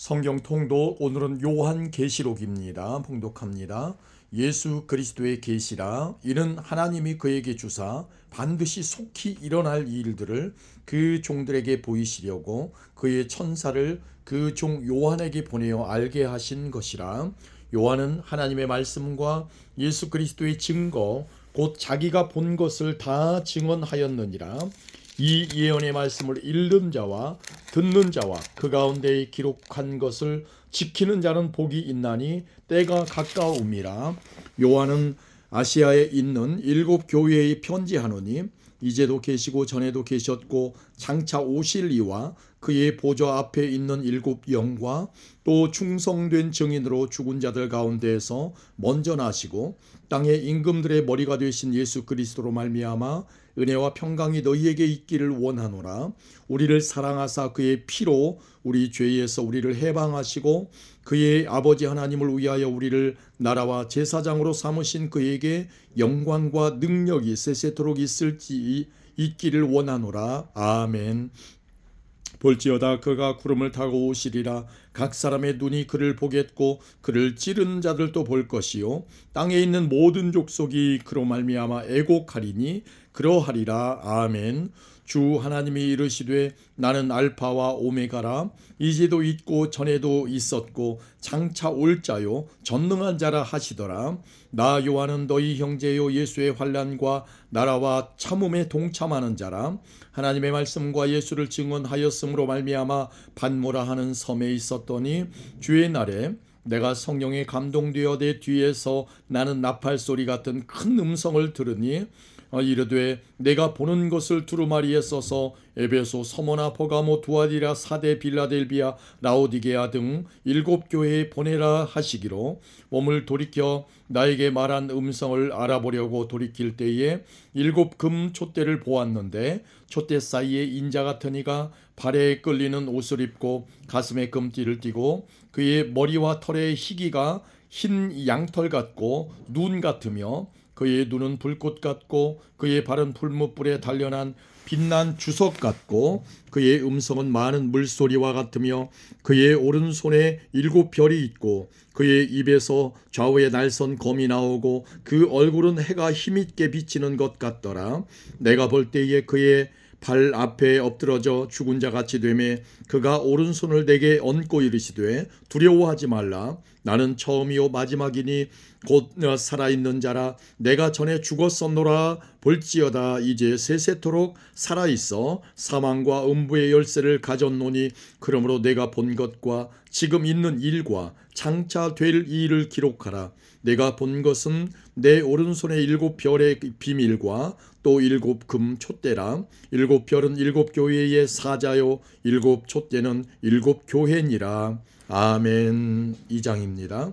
성경 통독 오늘은 요한계시록입니다. 봉독합니다. 예수 그리스도의 계시라 이는 하나님이 그에게 주사 반드시 속히 일어날 일들을 그 종들에게 보이시려고 그의 천사를 그 종 요한에게 보내어 알게 하신 것이라. 요한은 하나님의 말씀과 예수 그리스도의 증거 곧 자기가 본 것을 다 증언하였느니라. 이 예언의 말씀을 읽는 자와 듣는 자와 그 가운데 기록한 것을 지키는 자는 복이 있나니 때가 가까움이라. 요한은 아시아에 있는 7 교회에 편지하노니 이제도 계시고 전에도 계셨고 장차 오실 이와 그의 보좌 앞에 있는 7 영과 또 충성된 증인으로 죽은 자들 가운데에서 먼저 나시고 땅의 임금들의 머리가 되신 예수 그리스도로 말미암아 은혜와 평강이 너희에게 있기를 원하노라. 우리를 사랑하사 그의 피로 우리 죄에서 우리를 해방하시고 그의 아버지 하나님을 위하여 우리를 나라와 제사장으로 삼으신 그에게 영광과 능력이 세세토록 있기를 원하노라. 아멘. 볼지어다 그가 구름을 타고 오시리라. 각 사람의 눈이 그를 보겠고 그를 찌른 자들도 볼 것이요 땅에 있는 모든 족속이 그로 말미암아 애곡하리니 그러하리라. 아멘. 주 하나님이 이르시되 나는 알파와 오메가라. 이제도 있고 전에도 있었고 장차 올 자요 전능한 자라 하시더라. 나 요한은 너희 형제요 예수의 환난과 나라와 참음에 동참하는 자라. 하나님의 말씀과 예수를 증언하였으므로 말미암아 반모라 하는 섬에 있었더니 주의 날에 내가 성령에 감동되어 내 뒤에서 나는 나팔 소리 같은 큰 음성을 들으니 이르되 내가 보는 것을 두루마리에 써서 에베소, 서머나, 버가모, 두아디라, 사데, 빌라델비아, 라오디게아 등 7 교회에 보내라 하시기로 몸을 돌이켜 나에게 말한 음성을 알아보려고 돌이킬 때에 7 금 촛대를 보았는데 촛대 사이에 인자 같은 이가 발에 끌리는 옷을 입고 가슴에 금띠를 띠고 그의 머리와 털의 희기가 흰 양털 같고 눈 같으며 그의 눈은 불꽃 같고 그의 발은 풀무불에 단련한 빛난 주석 같고 그의 음성은 많은 물소리와 같으며 그의 오른손에 7 별이 있고 그의 입에서 좌우에 날선 검이 나오고 그 얼굴은 해가 힘있게 비치는 것 같더라. 내가 볼 때에 그의 발 앞에 엎드러져 죽은 자 같이 되매 그가 오른손을 내게 얹고 이르시되 두려워하지 말라. 나는 처음이요 마지막이니 곧 살아있는 자라. 내가 전에 죽었었노라. 볼지어다 이제 세세토록 살아있어 사망과 음부의 열쇠를 가졌노니 그러므로 내가 본 것과 지금 있는 일과 장차 될 일을 기록하라. 내가 본 것은 내 오른손의 7 별의 비밀과 또 7 금 촛대라. 7 별은 7 교회의 사자요 7 촛대는 7 교회니라. 아멘. 2장입니다.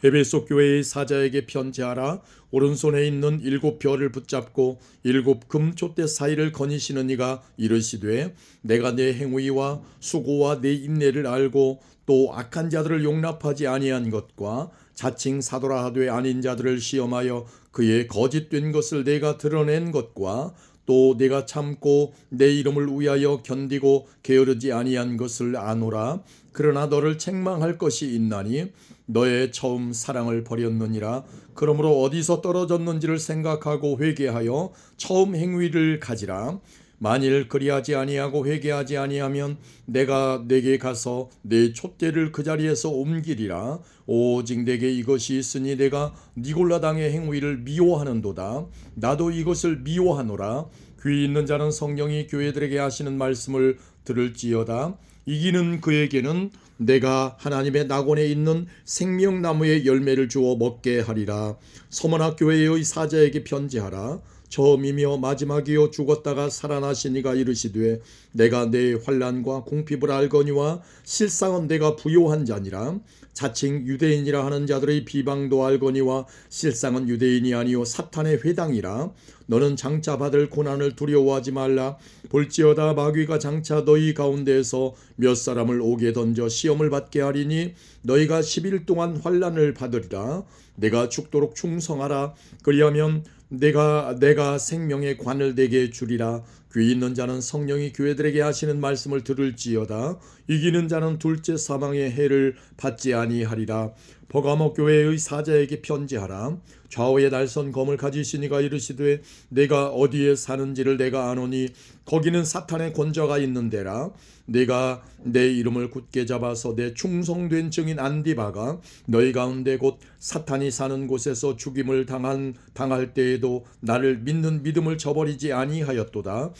에베소 교회의 사자에게 편지하라. 오른손에 있는 7 별을 붙잡고 7 금 촛대 사이를 거니시는 이가 이르시되 내가 내 행위와 수고와 내 인내를 알고 또 악한 자들을 용납하지 아니한 것과 자칭 사도라 하되 아닌 자들을 시험하여 그의 거짓된 것을 내가 드러낸 것과 또 내가 참고 내 이름을 위하여 견디고 게으르지 아니한 것을 아노라. 그러나 너를 책망할 것이 있나니 너의 처음 사랑을 버렸느니라. 그러므로 어디서 떨어졌는지를 생각하고 회개하여 처음 행위를 가지라. 만일 그리하지 아니하고 회개하지 아니하면 내가 내게 가서 내 촛대를 그 자리에서 옮기리라. 오직 내게 이것이 있으니 내가 니골라당의 행위를 미워하는도다. 나도 이것을 미워하노라. 귀 있는 자는 성령이 교회들에게 하시는 말씀을 들을지어다. 이기는 그에게는 내가 하나님의 낙원에 있는 생명나무의 열매를 주어 먹게 하리라. 서머나 교회의 사자에게 편지하라. 처음이며 마지막이요 죽었다가 살아나신 이가 이르시되 내가 내 환난과 궁핍을 알거니와 실상은 내가 부요한 자니라. 자칭 유대인이라 하는 자들의 비방도 알거니와 실상은 유대인이 아니요 사탄의 회당이라. 너는 장차 받을 고난을 두려워하지 말라. 볼지어다 마귀가 장차 너희 가운데에서 몇 사람을 옥에 던져 시험을 받게 하리니 너희가 10일 동안 환난을 받으리라. 내가 죽도록 충성하라. 그리하면 내가 생명의 관을 내게 주리라. 귀 있는 자는 성령이 교회들에게 하시는 말씀을 들을지어다. 이기는 자는 둘째 사망의 해를 받지 아니하리라. 버가모 교회의 사자에게 편지하라. 좌우에 날선 검을 가지시니가 이르시되 내가 어디에 사는지를 내가 아노니 거기는 사탄의 권좌가 있는 데라. 내가 내 이름을 굳게 잡아서 내 충성된 증인 안디바가 너희 가운데 곧 사탄이 사는 곳에서 죽임을 당할 때에도 나를 믿는 믿음을 저버리지 아니하였도다.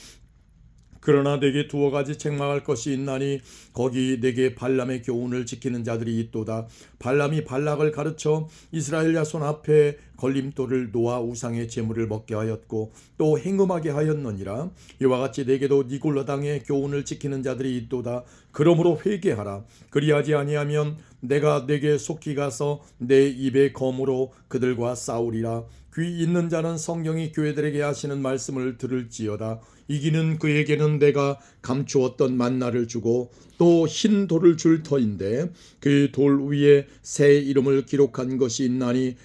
그러나 내게 두어 가지 책망할 것이 있나니 거기 내게 발람의 교훈을 지키는 자들이 있도다. 발람이 발락을 가르쳐 이스라엘 자손 앞에 걸림돌을 놓아 우상의 제물을 먹게 하였고 또 행음하게 하였느니라. 이와 같이 내게도 니골라 당의 교훈을 지키는 자들이 있도다. 그러므로 회개하라. 그리하지 아니하면 내가 내게 속히 가서 내 입의 검으로 그들과 싸우리라. 귀 있는 자는 성령이 교회들에게 하시는 말씀을 들을지어다. 이기는 그에게는 내가 감추었던 만나를 주고 또 흰 돌을 줄 터인데 그 돌 위에 새 이름을 기록한 것이 있나니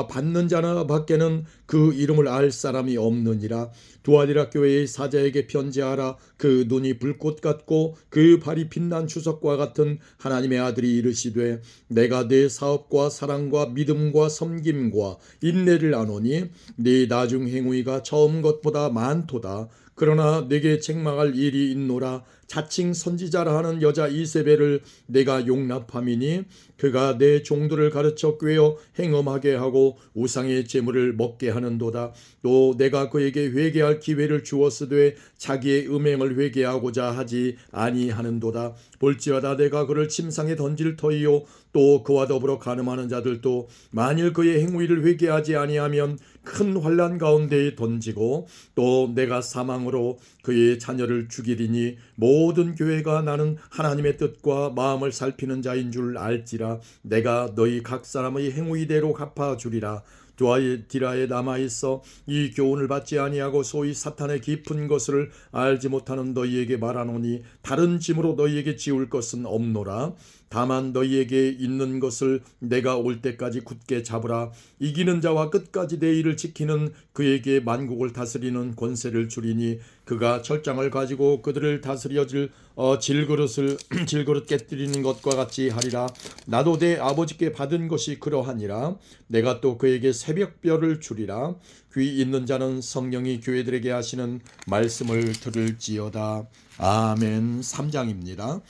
받는 자나 밖에는 그 이름을 알 사람이 없느니라. 두아디라 교회의 사자에게 편지하라. 그 눈이 불꽃 같고 그 발이 빛난 주석과 같은 하나님의 아들이 이르시되 내가 네 사업과 사랑과 믿음과 섬김과 인내를 아노니 네 나중 행위가 처음 것보다 많도다. 그러나 내게 책망할 일이 있노라. 자칭 선지자라 하는 여자 이세벨을 내가 용납함이니 그가 내 종들을 가르쳐 꾀어 행음하게 하고 우상의 제물을 먹게 하는도다. 또 내가 그에게 회개할 기회를 주었으되 자기의 음행을 회개하고자 하지 아니하는도다. 볼지어다 내가 그를 침상에 던질 터이요 또 그와 더불어 간음하는 자들도 만일 그의 행위를 회개하지 아니하면 큰 환난 가운데에 던지고 또 내가 사망으로 그의 자녀를 죽이리니 모든 교회가 나는 하나님의 뜻과 마음을 살피는 자인 줄 알지라. 내가 너희 각 사람의 행위대로 갚아주리라. 두아디라에 남아있어 이 교훈을 받지 아니하고 소위 사탄의 깊은 것을 알지 못하는 너희에게 말하노니 다른 짐으로 너희에게 지울 것은 없노라. 다만 너희에게 있는 것을 내가 올 때까지 굳게 잡으라. 이기는 자와 끝까지 내 일을 지키는 그에게 만국을 다스리는 권세를 주리니 그가 철장을 가지고 그들을 다스려 질그릇 깨뜨리는 것과 같이 하리라. 나도 내 아버지께 받은 것이 그러하니라. 내가 또 그에게 새벽별을 주리라. 귀 있는 자는 성령이 교회들에게 하시는 말씀을 들을지어다. 아멘. 3장입니다.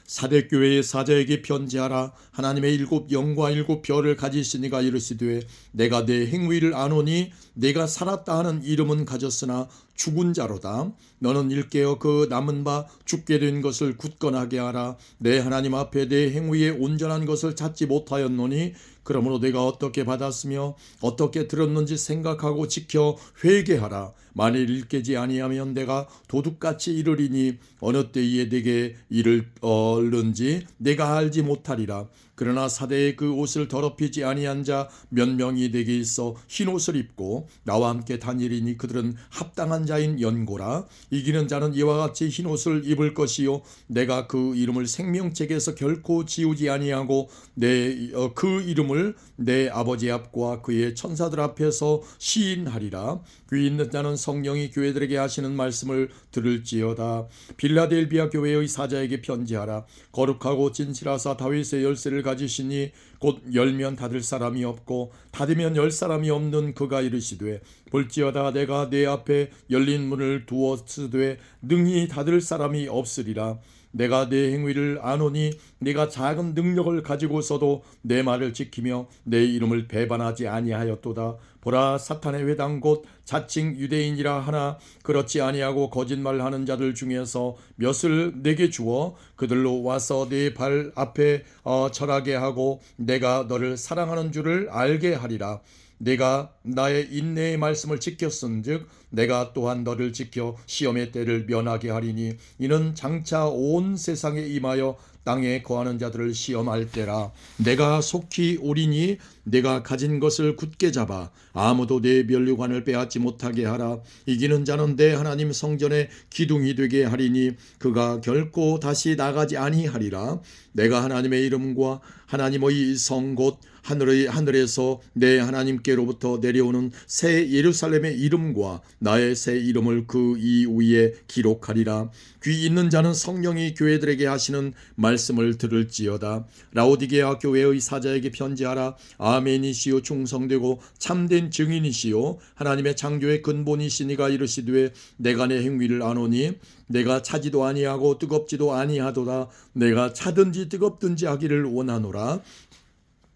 사대교회의 사자에게 편지하라. 하나님의 일곱 영과 일곱 별을 가지시니가 이르시되 내가 내 행위를 아노니 내가 살았다 하는 이름은 가졌으나 죽은 자로다. 너는 일깨어 그 남은 바 죽게 된 것을 굳건하게 하라. 내 하나님 앞에 내 행위에 온전한 것을 찾지 못하였노니 그러므로 내가 어떻게 받았으며 어떻게 들었는지 생각하고 지켜 회개하라. 만일 일깨지 아니하면 내가 도둑같이 이르리니 어느 때에 내게 이를는지 내가 알지 못하리라. 그러나 사대의 그 옷을 더럽히지 아니한 자 몇 명이 내게 있어 흰 옷을 입고 나와 함께 다니리니 그들은 합당한 자인 연고라. 이기는 자는 이와 같이 흰 옷을 입을 것이요 내가 그 이름을 생명책에서 결코 지우지 아니하고 그 이름을 내 아버지 앞과 그의 천사들 앞에서 시인하리라. 귀 있는 자는 성령이 교회들에게 하시는 말씀을 들을지어다. 빌라델비아 교회의 사자에게 편지하라. 거룩하고 진실하사 다윗의 열쇠를 가지시니 곧 열면 닫을 사람이 없고 닫으면 열 사람이 없는 그가 이르시되 볼지어다 내가 내 앞에 열린 문을 두었으되 능히 닫을 사람이 없으리라. 내가 내 행위를 아노니 네가 작은 능력을 가지고서도 내 말을 지키며 내 이름을 배반하지 아니하였도다. 보라 사탄의 회당 곧 자칭 유대인이라 하나 그렇지 아니하고 거짓말하는 자들 중에서 몇을 내게 주어 그들로 와서 네 발 앞에 절하게 하고 내가 너를 사랑하는 줄을 알게 하리라. 내가 나의 인내의 말씀을 지켰은즉 내가 또한 너를 지켜 시험의 때를 면하게 하리니 이는 장차 온 세상에 임하여 땅에 거하는 자들을 시험할 때라. 내가 속히 오리니 내가 가진 것을 굳게 잡아 아무도 내 면류관을 빼앗지 못하게 하라. 이기는 자는 내 하나님 성전의 기둥이 되게 하리니 그가 결코 다시 나가지 아니하리라. 내가 하나님의 이름과 하나님의 성 곧 하늘에서 내 하나님께로부터 내려오는 새 예루살렘의 이름과 나의 새 이름을 그 이 위에 기록하리라. 귀 있는 자는 성령이 교회들에게 하시는 말씀을 들을지어다. 라오디게아 교회의 사자에게 편지하라. 아멘이시요 충성되고 참된 증인이시요 하나님의 창조의 근본이시니가 이르시되 내가 내 행위를 아노니 내가 차지도 아니하고 뜨겁지도 아니하도다. 내가 차든지 뜨겁든지 하기를 원하노라.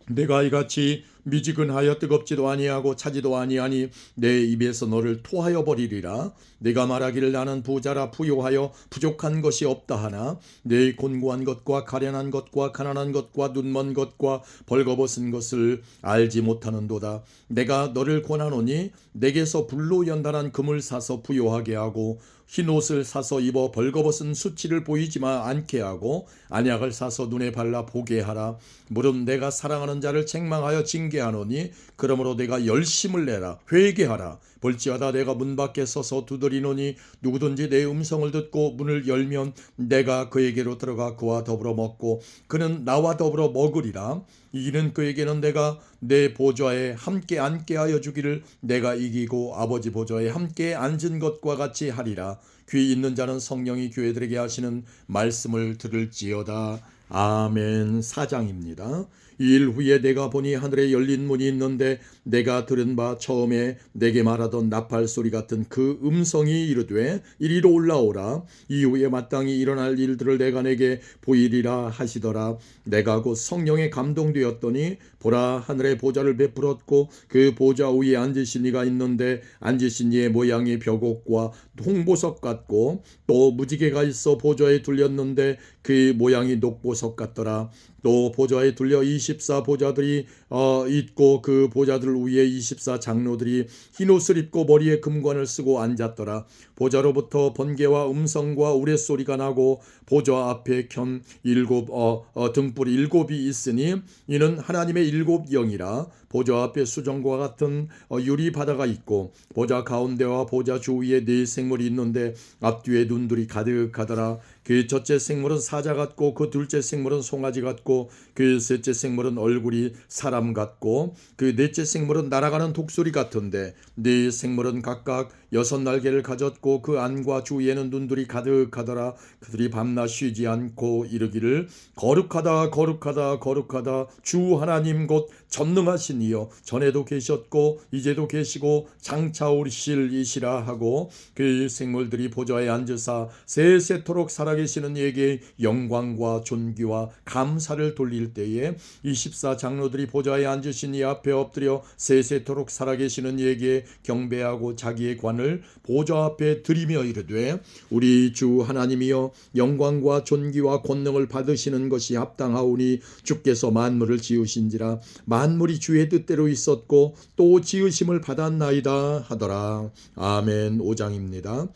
내가 이같이 미지근하여 뜨겁지도 아니하고 차지도 아니하니 내 입에서 너를 토하여 버리리라. 내가 말하기를 나는 부자라 부요하여 부족한 것이 없다 하나 내 곤고한 것과 가련한 것과 가난한 것과 눈먼 것과 벌거벗은 것을 알지 못하는도다. 내가 너를 권하노니 내게서 불로 연단한 금을 사서 부요하게 하고 흰 옷을 사서 입어 벌거벗은 수치를 보이지만 않게 하고 안약을 사서 눈에 발라 보게 하라. 무릇 내가 사랑하는 자를 책망하여 징계하노니 그러므로 내가 열심을 내라 회개하라. 볼지어다 내가 문 밖에 서서 두드리노니 누구든지 내 음성을 듣고 문을 열면 내가 그에게로 들어가 그와 더불어 먹고 그는 나와 더불어 먹으리라. 이는 그에게는 내가 내 보좌에 함께 앉게 하여 주기를 내가 이기고 아버지 보좌에 함께 앉은 것과 같이 하리라. 귀 있는 자는 성령이 교회들에게 하시는 말씀을 들을지어다. 아멘. 4장입니다. 이 일 후에 내가 보니 하늘에 열린 문이 있는데 내가 들은 바 처음에 내게 말하던 나팔 소리 같은 그 음성이 이르되 이리로 올라오라. 이후에 마땅히 일어날 일들을 내가 내게 보이리라 하시더라. 내가 곧 성령에 감동되었더니 보라 하늘에 보좌를 베풀었고 그 보좌 위에 앉으신 이가 있는데 앉으신 이의 모양이 벽옥과 홍보석 같고 또 무지개가 있어 보좌에 둘렸는데 그 모양이 녹보석 같더라. 또 보좌에 둘려 24 보좌들이 있고 그 보좌들 위에 24 장로들이 흰옷을 입고 머리에 금관을 쓰고 앉았더라. 보좌로부터 번개와 음성과 우레소리가 나고 보좌 앞에 켠 등불 7이 있으니 이는 하나님의 7 영이라. 보좌 앞에 수정과 같은 유리 바다가 있고 보좌 가운데와 보좌 주위에 4 생물이 있는데 앞뒤에 눈들이 가득하더라. 그 첫째 생물은 사자 같고 그 둘째 생물은 송아지 같고 그 셋째 생물은 얼굴이 사람 같고 그 넷째 생물은 날아가는 독수리 같은데 4 생물은 각각 6 날개를 가졌고 그 안과 주위에는 눈들이 가득하더라. 그들이 밤낮 쉬지 않고 이르기를 거룩하다 거룩하다 거룩하다 주 하나님 곧 전능하신 이여 전에도 계셨고 이제도 계시고 장차 오실 이시라 하고 그 생물들이 보좌에 앉으사 세세토록 살아계시는 이에게 영광과 존귀와 감사를 돌릴 때에 24 장로들이 보좌에 앉으신 이 앞에 엎드려 세세토록 살아계시는 이에게 경배하고 자기의 관을 보좌 앞에 드리며 이르되 우리 주 하나님이여 영광과 존귀와 권능을 받으시는 것이 합당하오니 주께서 만물을 지으신지라 만물이 주의 뜻대로 있었고 또 지으심을 받았나이다 하더라. 아멘. 5장입니다.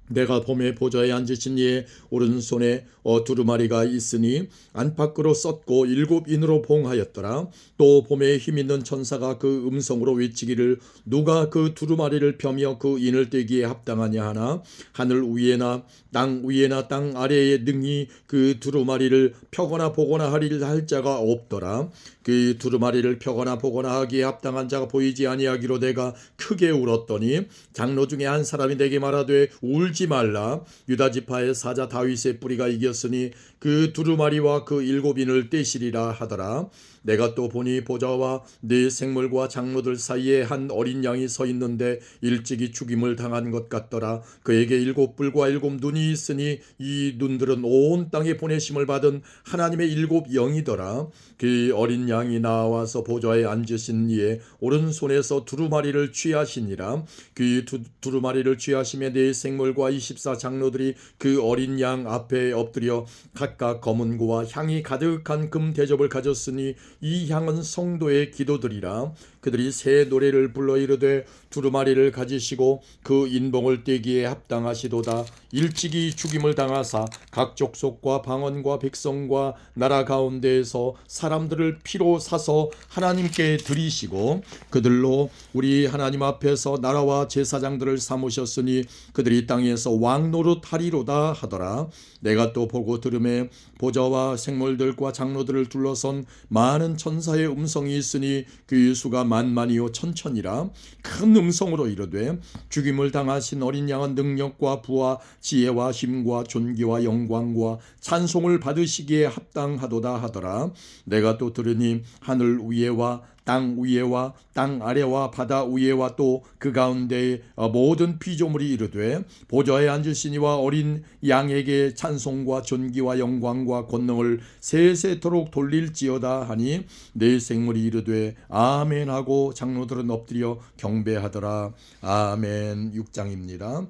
내가 봄에 보좌에 앉으신 이의 오른손에 두루마리가 있으니 안팎으로 썼고 7인으로 봉하였더라. 또 봄에 힘있는 천사가 그 음성으로 외치기를 누가 그 두루마리를 펴며 그 인을 떼기에 합당하냐 하나 하늘 위에나 땅 아래에 능히 그 두루마리를 펴거나 보거나 할 자가 없더라. 그 두루마리를 펴거나 보거나 하기에 합당한 자가 보이지 아니하기로 내가 크게 울었더니 장로 중에 한 사람이 내게 말하되 울지 말라. 유다 지파의 사자 다윗의 뿌리가 이겼으니 그 두루마리와 그 7인을 떼시리라 하더라. 내가 또 보니 보좌와 4 생물과 장로들 사이에 한 어린 양이 서 있는데 일찍이 죽임을 당한 것 같더라. 그에게 7뿔과 7 눈이 있으니 이 눈들은 온 땅에 보내심을 받은 하나님의 7 영이더라. 그 어린 양이 나와서 보좌에 앉으신 이의 오른손에서 두루마리를 취하시니라. 그 두루마리를 취하심에 4 생물과 24 장로들이 그 어린 양 앞에 엎드려 각각 검은 고와 향이 가득한 금 대접을 가졌으니 이 향은 성도의 기도들이라. 그들이 새 노래를 불러 이르되 두루마리를 가지시고 그 인봉을 떼기에 합당하시도다. 일찍이 죽임을 당하사 각 족속과 방언과 백성과 나라 가운데에서 사람들을 피로 사서 하나님께 드리시고 그들로 우리 하나님 앞에서 나라와 제사장들을 삼으셨으니 그들이 땅에서 왕노릇하리로다 하더라. 내가 또 보고 들음에 보좌와 생물들과 장로들을 둘러선 많은 천사의 음성이 있으니 그 수가 만만이요 천천이라. 큰 음성으로 이르되 죽임을 당하신 어린 양은 능력과 부와 지혜와 힘과 존귀와 영광과 찬송을 받으시기에 합당하도다 하더라. 내가 또 들으니 하늘 위에와 땅 위에와 땅 아래와 바다 위에와 또 그 가운데의 모든 피조물이 이르되 보좌에 앉으시니와 어린 양에게 찬송과 존귀와 영광과 권능을 세세토록 돌릴지어다 하니 내 생물이 이르되 아멘 하고 장로들은 엎드려 경배하더라. 아멘. 6장입니다.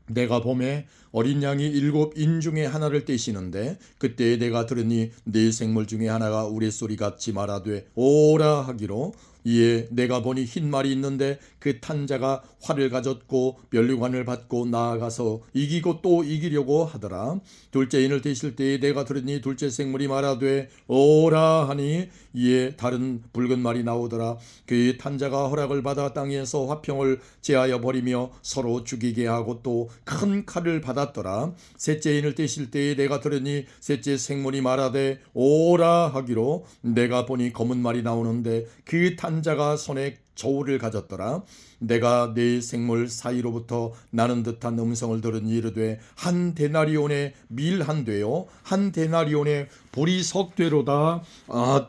내가 봄에 어린 양이 7인 중에 하나를 떼시는데 그때에 내가 들으니 네 생물 중에 하나가 우레소리같이 말하되 오라 하기로 이에 내가 보니 흰 말이 있는데 그 탄자가 활을 가졌고 면류관을 받고 나아가서 이기고 또 이기려고 하더라. 둘째 인을 떼실 때에 내가 들으니 둘째 생물이 말하되 오라 하니 이에 다른 붉은 말이 나오더라. 그 탄자가 허락을 받아 땅에서 화평을 제하여 버리며 서로 죽이게 하고 또 큰 칼을 받았더라. 셋째 인을 떼실 때에 내가 들으니 셋째 생물이 말하되 오라 하기로 내가 보니 검은 말이 나오는데 그 탄자가 손에 저울을 가졌더라. 내가 네 생물 사이로부터 나는 듯한 음성을 들으니 이르되 한 데나리온의 밀 한 되요 한 데나리온의 보리석 되로다.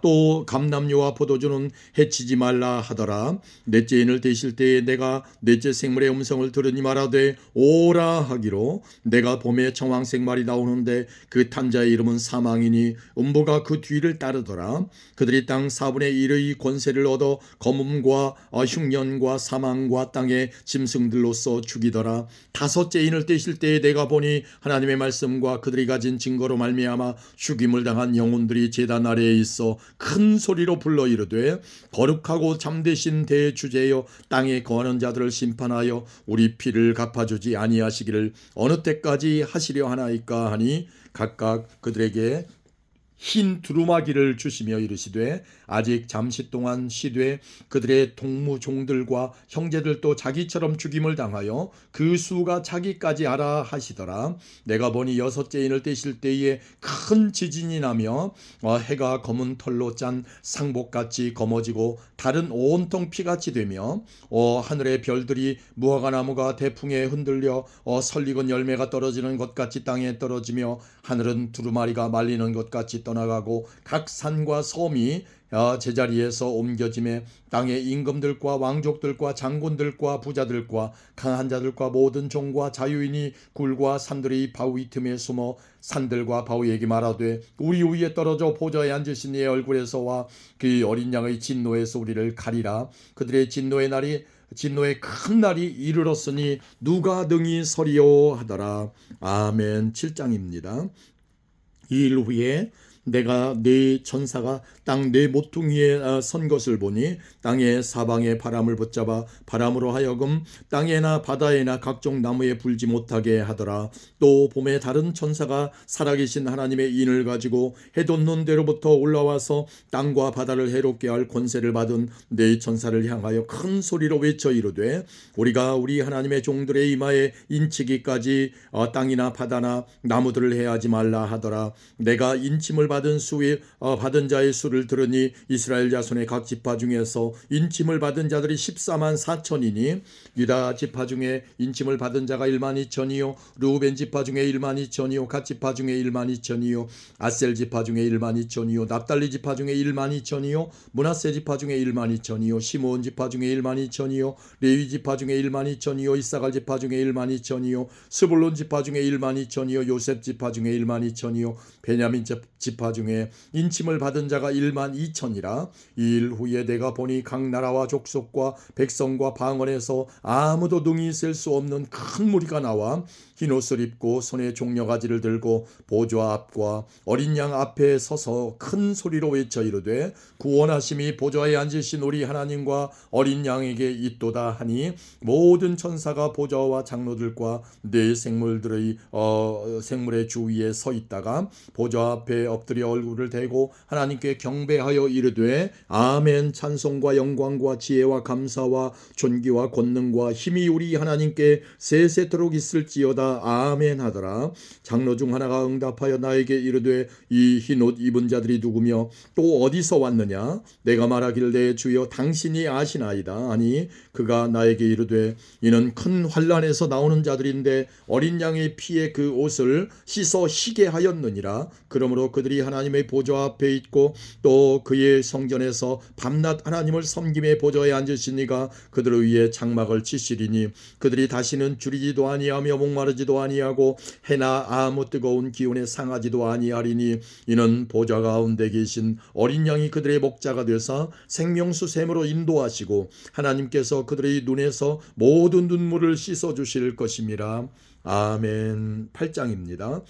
또 감람류와 포도주는 해치지 말라 하더라. 넷째 인을 떼실 때에 내가 넷째 생물의 음성을 들으니 말하되 오라 하기로 내가 봄에 청황색 말이 나오는데 그 탄자의 이름은 사망이니 음보가 그 뒤를 따르더라. 그들이 땅 4분의 1의 권세를 얻어 검음과 흉년과 사망과 땅의 짐승들로서 죽이더라. 다섯째 인을 떼실 때에 내가 보니 하나님의 말씀과 그들이 가진 증거로 말미암아 죽임을 당한 영혼들이 제단 아래에 있어 큰 소리로 불러 이르되 거룩하고 참되신 대주제여 땅에 거하는 자들을 심판하여 우리 피를 갚아주지 아니하시기를 어느 때까지 하시려 하나이까 하니 각각 그들에게 흰 두루마기를 주시며 이르시되 아직 잠시 동안 쉬되 그들의 동무종들과 형제들도 자기처럼 죽임을 당하여 그 수가 자기까지 알아 하시더라. 내가 보니 여섯째 인을 떼실 때에 큰 지진이 나며 해가 검은 털로 짠 상복같이 검어지고 달은 온통 피같이 되며 하늘의 별들이 무화과나무가 대풍에 흔들려 설익은 열매가 떨어지는 것 같이 땅에 떨어지며 하늘은 두루마리가 말리는 것 같이 떠나가고 각 산과 섬이 제자리에서 옮겨짐에 땅의 임금들과 왕족들과 장군들과 부자들과 강한 자들과 모든 종과 자유인이 굴과 산들이 바위 틈에 숨어 산들과 바위에게 말하되 우리 위에 떨어져 보좌에 앉으신 이의 얼굴에서와 그 어린 양의 진노에서 우리를 가리라. 그들의 진노의 큰 날이 이르렀으니 누가 능히 서리요 하더라. 아멘. 7장입니다. 이 일 후에 내가 네 천사가 땅 네 모퉁이에 선 것을 보니 땅의 사방에 바람을 붙잡아 바람으로 하여금 땅에나 바다에나 각종 나무에 불지 못하게 하더라. 또 봄에 다른 천사가 살아계신 하나님의 인을 가지고 해 돋는 데로부터 올라와서 땅과 바다를 해롭게 할 권세를 받은 네 천사를 향하여 큰 소리로 외쳐 이르되 우리가 우리 하나님의 종들의 이마에 인치기까지 땅이나 바다나 나무들을 해하지 말라 하더라. 내가 인침을 받은 자의 수를 들으니 이스라엘 자손의 각 지파 중에서 인침을 받은 자들이 14만 4천이니 유다 지파 중에 인침을 받은 자가 1만 2천이요 르우벤 지파 중에 1만 2천이요 갓 지파 중에 1만 2천이요 아셀 지파 중에 1만 2천이요 납달리 지파 중에 1만 2천이요 므낫세 지파 중에 1만 2천이요 시므온 지파 중에 1만 2천이요 레위 지파 중에 1만 2천이요 이사갈 지파 중에 1만 2천이요 스불론 지파 중에 1만 2천이요 요셉 지파 중에 1만 2천이요 베냐민 지파 중에 인침을 받은 자가 1만 2천이라. 이 일 후에 내가 보니 각 나라와 족속과 백성과 방언에서 아무도 능히 셀 수 없는 큰 무리가 나와 흰옷을 입고 손에 종려가지를 들고 보좌 앞과 어린 양 앞에 서서 큰 소리로 외쳐 이르되 구원하심이 보좌에 앉으신 우리 하나님과 어린 양에게 있도다 하니 모든 천사가 보좌와 장로들과 네 생물들의 생물의 주위에 서 있다가 보좌 앞에 엎드려 얼굴을 대고 하나님께 경배하여 이르되 아멘. 찬송과 영광과 지혜와 감사와 존귀와 권능과 힘이 우리 하나님께 세세토록 있을지어다. 아멘 하더라. 장로 중 하나가 응답하여 나에게 이르되 이 흰옷 입은 자들이 누구며 또 어디서 왔느냐? 내가 말하기를 내 주여 당신이 아시나이다. 아니 그가 나에게 이르되 이는 큰 환난에서 나오는 자들인데 어린 양의 피에 그 옷을 씻어 희게 하였느니라. 그러므로 그들이 하나님의 보좌 앞에 있고 또 그의 성전에서 밤낮 하나님을 섬김의 보좌에 앉으시니가 그들을 위해 장막을 치시리니 그들이 다시는 줄이지도 아니하며 목마르지도 아니하고 해나 아무 뜨거운 기운에 상하지도 아니하리니 이는 보좌 가운데 계신 어린 양이 그들의 목자가 되사 생명수 샘으로 인도하시고 하나님께서 그들의 눈에서 모든 눈물을 씻어 주실 것임이라. 아멘. 8장입니다.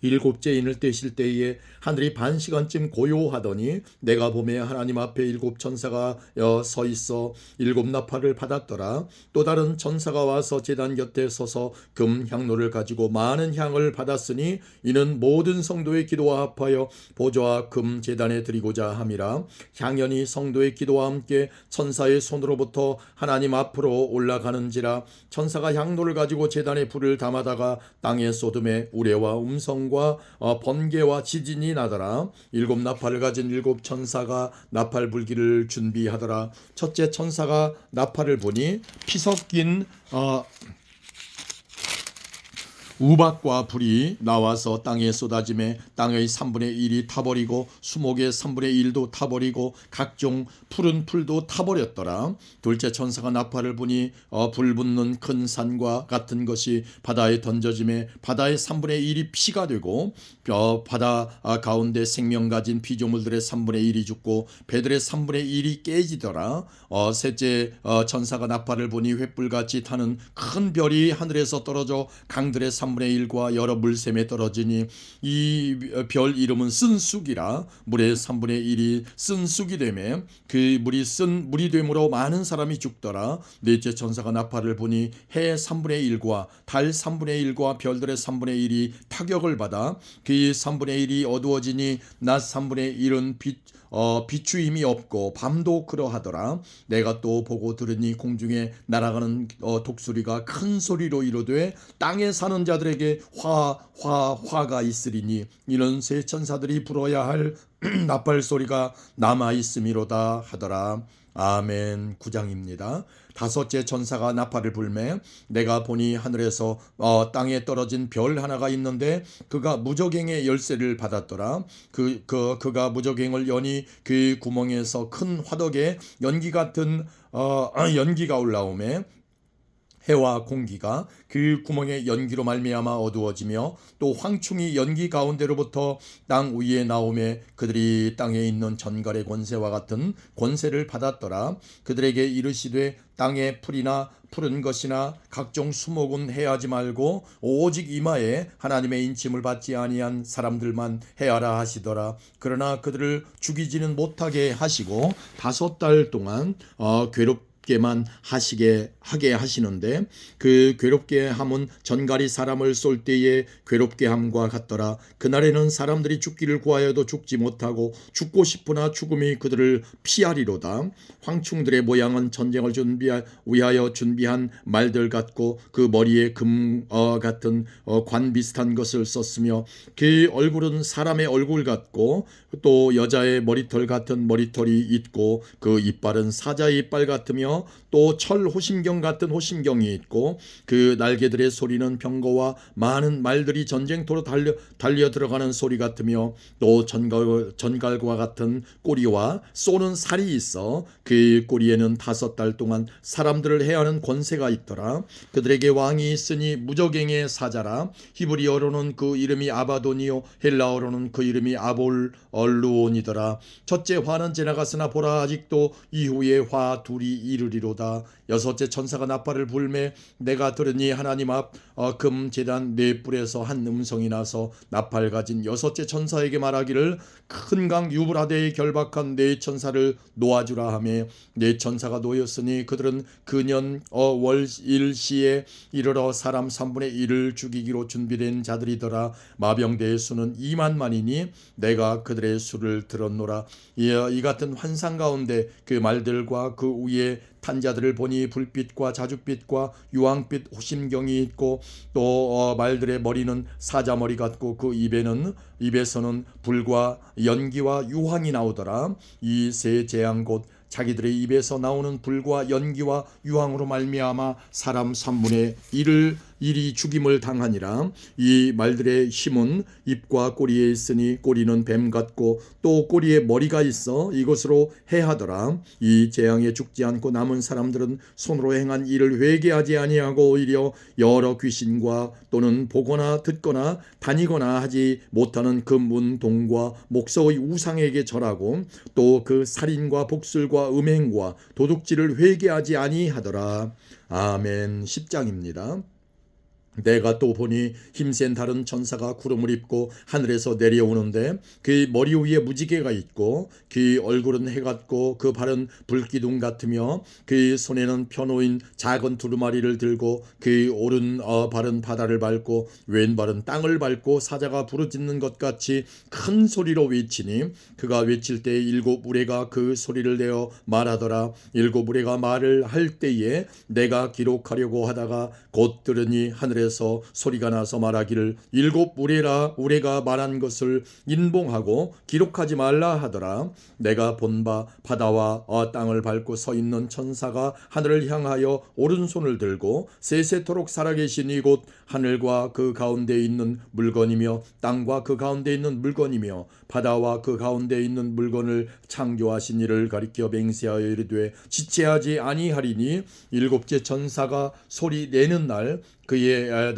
일곱째 인을 떼실 때에 하늘이 반시간쯤 고요하더니 내가 보매 하나님 앞에 일곱 천사가 서 있어 일곱 나팔을 받았더라. 또 다른 천사가 와서 제단 곁에 서서 금 향로를 가지고 많은 향을 받았으니 이는 모든 성도의 기도와 합하여 보좌와 금 제단에 드리고자 함이라. 향연이 성도의 기도와 함께 천사의 손으로부터 하나님 앞으로 올라가는지라. 천사가 향로를 가지고 제단에 불을 담아다가 땅에 쏟음에 우레와 음성 번개와 지진이 나더라. 일곱 나팔을 가진 일곱 천사가 나팔 불기를 준비하더라. 첫째 천사가 나팔을 보니 피 섞인 우박과 불이 나와서 땅에 쏟아짐에 땅의 3분의 1이 타버리고 수목의 3분의 1도 타버리고 각종 푸른 풀도 타버렸더라. 둘째 천사가 나팔을 부니 불 붙는 큰 산과 같은 것이 바다에 던져짐에 바다의 3분의 1이 피가 되고 바다 가운데 생명 가진 피조물들의 3분의 1이 죽고 배들의 3분의 1이 깨지더라. 셋째 천사가 나팔을 부니 횃불같이 타는 큰 별이 하늘에서 떨어져 강들의 3분의 1과 여러 물샘에 떨어지니 이 별 이름은 쓴쑥이라. 물의 3분의 1이 쓴쑥이 되매 그 물이 되므로 많은 사람이 죽더라. 넷째 천사가 나팔을 부니 해 3분의 1과 달 3분의 1과 별들의 3분의 1이 타격을 받아 그 3분의 1이 어두워지니 낮 3분의 1은 비추임이 없고 밤도 그러하더라. 내가 또 보고 들으니 공중에 날아가는 독수리가 큰 소리로 이르되 땅에 사는 자들에게 화가 있으리니 이는 새 천사들이 불어야 할 나팔 소리가 남아 있음이로다 하더라. 아멘. 9장입니다. 다섯째 천사가 나팔을 불매 내가 보니 하늘에서 땅에 떨어진 별 하나가 있는데 그가 무저갱의 열쇠를 받았더라. 그가 무저갱을 여니 그 구멍에서 큰 화덕에 연기 같은 연기가 올라오매 해와 공기가 그 구멍의 연기로 말미암아 어두워지며 또 황충이 연기 가운데로부터 땅 위에 나오매 그들이 땅에 있는 전갈의 권세와 같은 권세를 받았더라. 그들에게 이르시되 땅의 풀이나 푸른 것이나 각종 수목은 해하지 말고 오직 이마에 하나님의 인침을 받지 아니한 사람들만 해하라 하시더라. 그러나 그들을 죽이지는 못하게 하시고 5달 동안 괴롭게만 하게 하시는데 그 괴롭게 함은 전갈이 사람을 쏠 때에 괴롭게 함과 같더라. 그날에는 사람들이 죽기를 구하여도 죽지 못하고 죽고 싶으나 죽음이 그들을 피하리로다. 황충들의 모양은 전쟁을 위하여 준비한 말들 같고 그 머리에 금 같은 관 비슷한 것을 썼으며 그 얼굴은 사람의 얼굴 같고 또 여자의 머리털 같은 머리털이 있고 그 이빨은 사자의 이빨 같으며 또 철 호심경 같은 호심경이 있고 그 날개들의 소리는 병거와 많은 말들이 전쟁터로 달려 들어가는 소리 같으며 또 전갈과 같은 꼬리와 쏘는 살이 있어 그 꼬리에는 5달 동안 사람들을 해하는 권세가 있더라. 그들에게 왕이 있으니 무저갱의 사자라. 히브리어로는 그 이름이 아바돈이요 헬라어로는 그 이름이 아볼루온이더라. 첫째 화는 지나갔으나 보라 아직도 이후에 화 둘이 이르리로다. 여섯째 천사가 나팔을 불매 내가 들으니 하나님 앞 금 제단 네 뿔에서 한 음성이 나서 나팔 가진 여섯째 천사에게 말하기를 큰 강 유브라데에 결박한 네 천사를 놓아주라 하며 네 천사가 놓였으니 그들은 그년 월 일시에 이르러 사람 3분의 1을 죽이기로 준비된 자들이더라. 마병대의 수는 2만만이니 내가 그들의 수를 들었노라. 이 같은 환상 가운데 그 말들과 그 위에 탄 자들을 보니 불빛과 자줏빛과 유황빛 호심경이 있고 또 말들의 머리는 사자머리 같고 그 입에서는 불과 연기와 유황이 나오더라. 이 세 재앙 곧 자기들의 입에서 나오는 불과 연기와 유황으로 말미암아 사람 3분의 1이 죽임을 당하니라. 이 말들의 힘은 입과 꼬리에 있으니 꼬리는 뱀 같고 또 꼬리에 머리가 있어 이것으로 해하더라. 이 재앙에 죽지 않고 남은 사람들은 손으로 행한 일을 회개하지 아니하고 오히려 여러 귀신과 또는 보거나 듣거나 다니거나 하지 못하는 금문 동과 목서의 우상에게 절하고 또 그 살인과 복술과 음행과 도둑질을 회개하지 아니하더라. 아멘. 10장입니다. 내가 또 보니 힘센 다른 천사가 구름을 입고 하늘에서 내려오는데 그 머리 위에 무지개가 있고 그 얼굴은 해 같고 그 발은 불기둥 같으며 그 손에는 펴놓인 작은 두루마리를 들고 그 오른 발은 바다를 밟고 왼발은 땅을 밟고 사자가 부르짖는 것 같이 큰 소리로 외치니 그가 외칠 때 7 우레가 그 소리를 내어 말하더라. 7 우레가 말을 할 때에 내가 기록하려고 하다가 곧 들으니 하늘에서 소리가 나서 말하기를 7 우레가 말한 것을 인봉하고 기록하지 말라 하더라. 내가 본 바 바다와 땅을 밟고 서 있는 천사가 하늘을 향하여 오른손을 들고 세세토록 살아계시니 곧 하늘과 그 가운데 있는 물건이며 땅과 그 가운데 있는 물건이며 바다와 그 가운데 있는 물건을 창조하신 이를 가리켜 맹세하여 이르되 지체하지 아니하리니 7째 천사가 소리 내는 날 그의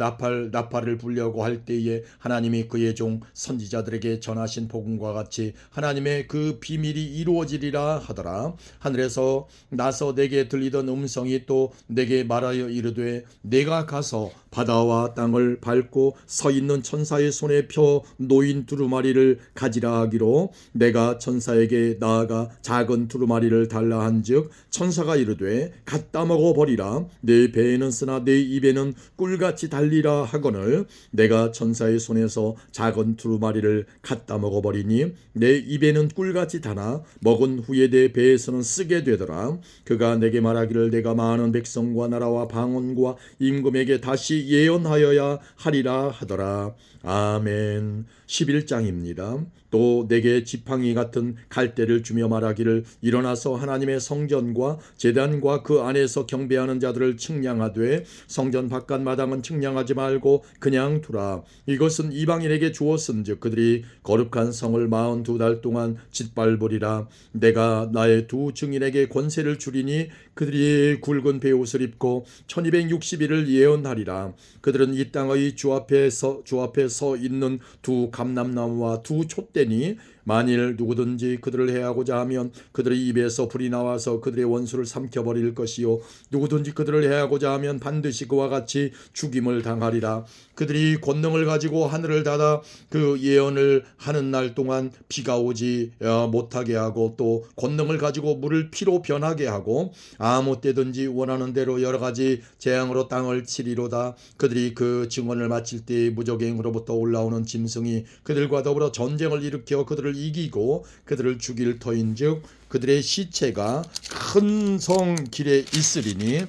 나팔을 불려고 할 때에 하나님이 그의 종 선지자들에게 전하신 복음과 같이 하나님의 그 비밀이 이루어지리라 하더라. 하늘에서 나서 내게 들리던 음성이 또 내게 말하여 이르되 내가 가서 바다와 땅을 밟고 서 있는 천사의 손에 펴 놓인 두루마리를 가지라 하기로 내가 천사에게 나아가 작은 두루마리를 달라 한즉 천사가 이르되 갖다 먹어 버리라. 내 배에는 쓰나 내 입에는 꿀같이 달리라 하거늘 내가 천사의 손에서 작은 두루마리를 갖다 먹어 버리니 내 입에는 꿀같이 달아 먹은 후에 내 배에서는 쓰게 되더라. 그가 내게 말하기를 내가 많은 백성과 나라와 방언과 임금에게 다시 예언하여야 하리라 하더라. 아멘. 11장입니다. 또 내게 지팡이 같은 갈대를 주며 말하기를 일어나서 하나님의 성전과 제단과 그 안에서 경배하는 자들을 측량하되 성전 바깥 마당은 측량하지 말고 그냥 두라. 이것은 이방인에게 주었은즉 그들이 거룩한 성을 42달 동안 짓밟으리라. 내가 나의 두 증인에게 권세를 주리니 그들이 굵은 베옷을 입고 1260일을 예언하리라. 그들은 이 땅의 주 앞에 서 있는 두 감람나무와 두 촛대니 만일 누구든지 그들을 해하고자 하면 그들의 입에서 불이 나와서 그들의 원수를 삼켜버릴 것이요 누구든지 그들을 해하고자 하면 반드시 그와 같이 죽임을 당하리라. 그들이 권능을 가지고 하늘을 닫아 그 예언을 하는 날 동안 비가 오지 못하게 하고 또 권능을 가지고 물을 피로 변하게 하고 아무 때든지 원하는 대로 여러 가지 재앙으로 땅을 치리로다. 그들이 그 증언을 마칠 때 무적행으로부터 올라오는 짐승이 그들과 더불어 전쟁을 일으켜 그들을 이기고 그들을 죽일 터인즉 그들의 시체가 큰 성 길에 있으리니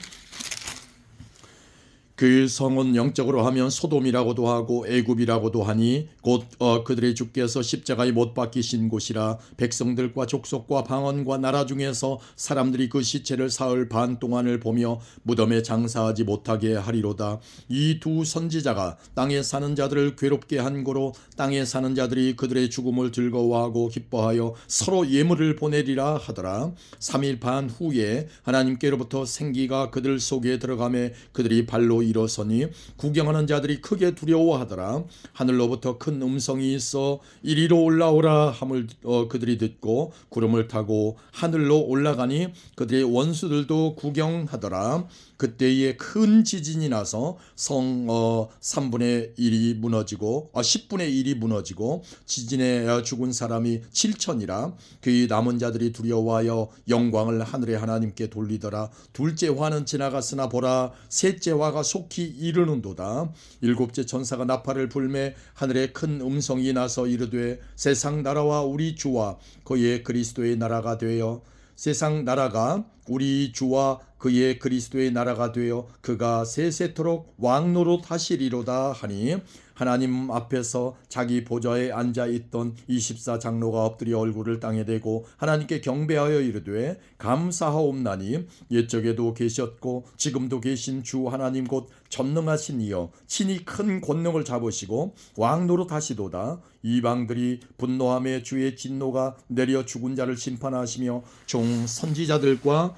그 성은 영적으로 하면 소돔이라고도 하고 애굽이라고도 하니 곧 그들의 주께서 십자가에 못 박히신 곳이라. 백성들과 족속과 방언과 나라 중에서 사람들이 그 시체를 사흘 반 동안을 보며 무덤에 장사하지 못하게 하리로다. 이 두 선지자가 땅에 사는 자들을 괴롭게 한 고로 땅에 사는 자들이 그들의 죽음을 즐거워하고 기뻐하여 서로 예물을 보내리라 하더라. 3일 반 후에 하나님께로부터 생기가 그들 속에 들어가매 그들이 발로 일어서니 구경하는 자들이 크게 두려워하더라. 하늘로부터 큰 음성이 있어 이리로 올라오라 함을 그들이 듣고 구름을 타고 하늘로 올라가니 그들의 원수들도 구경하더라. 그때에 큰 지진이 나서 성 3분의 1이 무너지고 10분의 1이 무너지고 지진에 죽은 사람이 7천이라. 그 남은 자들이 두려워하여 영광을 하늘의 하나님께 돌리더라. 둘째 화는 지나갔으나 보라 셋째 화가 속히 이르는도다. 일곱째 천사가 나팔을 불매 하늘에 큰 음성이 나서 이르되 세상 나라와 우리 주와 그의 그리스도의 나라가 되어 세상 나라가 우리 주와 그의 그리스도의 나라가 되어 그가 세세토록 왕노릇 하시리로다 하니 하나님 앞에서 자기 보좌에 앉아있던 24장로가 엎드려 얼굴을 땅에 대고 하나님께 경배하여 이르되 감사하옵나니 옛적에도 계셨고 지금도 계신 주 하나님 곧 전능하신 이여 친히 큰 권능을 잡으시고 왕노릇 하시도다. 이방들이 분노함에 주의 진노가 내려 죽은 자를 심판하시며 종 선지자들과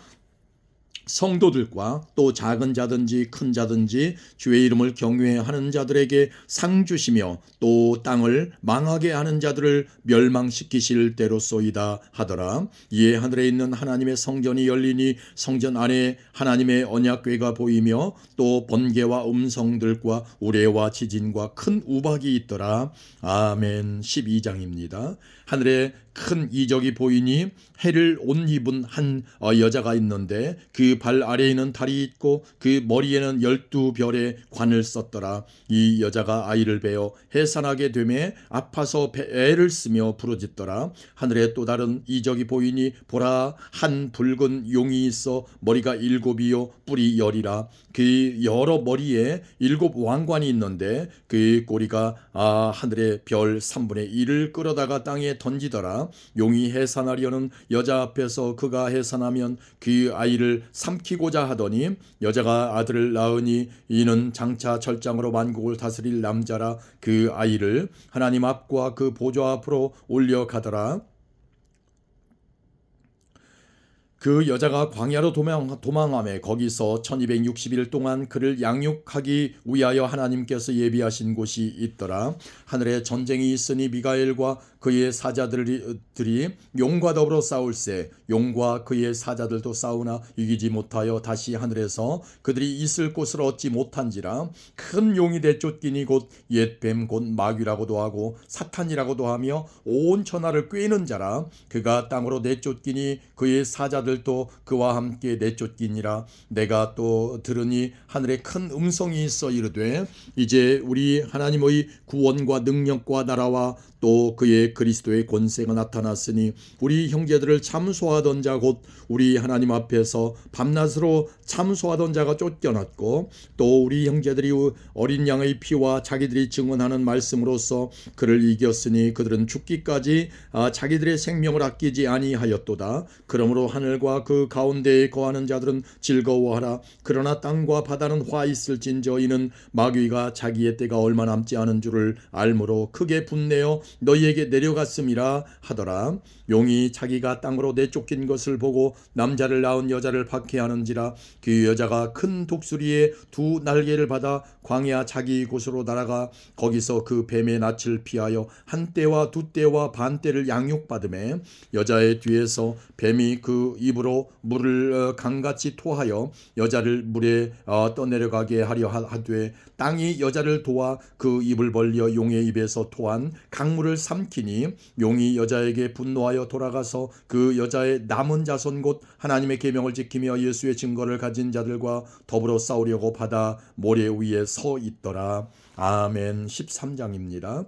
성도들과 또 작은 자든지 큰 자든지 주의 이름을 경외하는 자들에게 상 주시며 또 땅을 망하게 하는 자들을 멸망시키실 때로소이다 하더라. 이에 하늘에 있는 하나님의 성전이 열리니 성전 안에 하나님의 언약궤가 보이며 또 번개와 음성들과 우레와 지진과 큰 우박이 있더라. 아멘. 12장입니다. 하늘에 큰 이적이 보이니 해를 옷 입은 한 여자가 있는데 그 발 아래에는 달이 있고 그 머리에는 12별의 관을 썼더라. 이 여자가 아이를 베어 해산하게 되매 아파서 애를 쓰며 부르짖더라. 하늘에 또 다른 이적이 보이니 보라 한 붉은 용이 있어 머리가 7이요 뿔이 10이라. 그 여러 머리에 7 왕관이 있는데 그 꼬리가 하늘의 별 3분의 1을 끌어다가 땅에 던지더라. 용이 해산하려는 여자 앞에서 그가 해산하면 그 아이를 삼키고자 하더니 여자가 아들을 낳으니 이는 장차 철장으로 만국을 다스릴 남자라. 그 아이를 하나님 앞과 그 보좌 앞으로 올려가더라. 그 여자가 광야로 도망하며 거기서 1260일 동안 그를 양육하기 위하여 하나님께서 예비하신 곳이 있더라. 하늘에 전쟁이 있으니 미가엘과 그의 사자들이 용과 더불어 싸울세 용과 그의 사자들도 싸우나 이기지 못하여 다시 하늘에서 그들이 있을 곳을 얻지 못한지라. 큰 용이 내쫓기니 곧 옛뱀 곧 마귀라고도 하고 사탄이라고도 하며 온 천하를 꿰는 자라. 그가 땅으로 내쫓기니 그의 사자들도 그와 함께 내쫓기니라. 내가 또 들으니 하늘에 큰 음성이 있어 이르되 이제 우리 하나님의 구원과 능력과 나라와 또 그의 그리스도의 권세가 나타났으니 우리 형제들을 참소하던 자 곧 우리 하나님 앞에서 밤낮으로 참소하던 자가 쫓겨났고 또 우리 형제들이 어린 양의 피와 자기들이 증언하는 말씀으로써 그를 이겼으니 그들은 죽기까지 자기들의 생명을 아끼지 아니하였도다. 그러므로 하늘과 그 가운데에 거하는 자들은 즐거워하라. 그러나 땅과 바다는 화 있을진저 이는 마귀가 자기의 때가 얼마 남지 않은 줄을 알므로 크게 분내어 너희에게 내려갔음이라 하더라. 용이 자기가 땅으로 내쫓긴 것을 보고 남자를 낳은 여자를 박해하는지라. 그 여자가 큰 독수리의 2 날개를 받아 광야 자기 곳으로 날아가 거기서 그 뱀의 낯을 피하여 1떼와 2떼와 반떼를 양육받으매 여자의 뒤에서 뱀이 그 입으로 물을 강같이 토하여 여자를 물에 떠내려가게 하려 하되 땅이 여자를 도와 그 입을 벌려 용의 입에서 토한 강물을 삼키니 용이 여자에게 분노하여 돌아가서 그 여자의 남은 자손 곧 하나님의 계명을 지키며 예수의 증거를 가진 자들과 더불어 싸우려고 바다 모래 위에 서 있더라. 아멘. 13장입니다.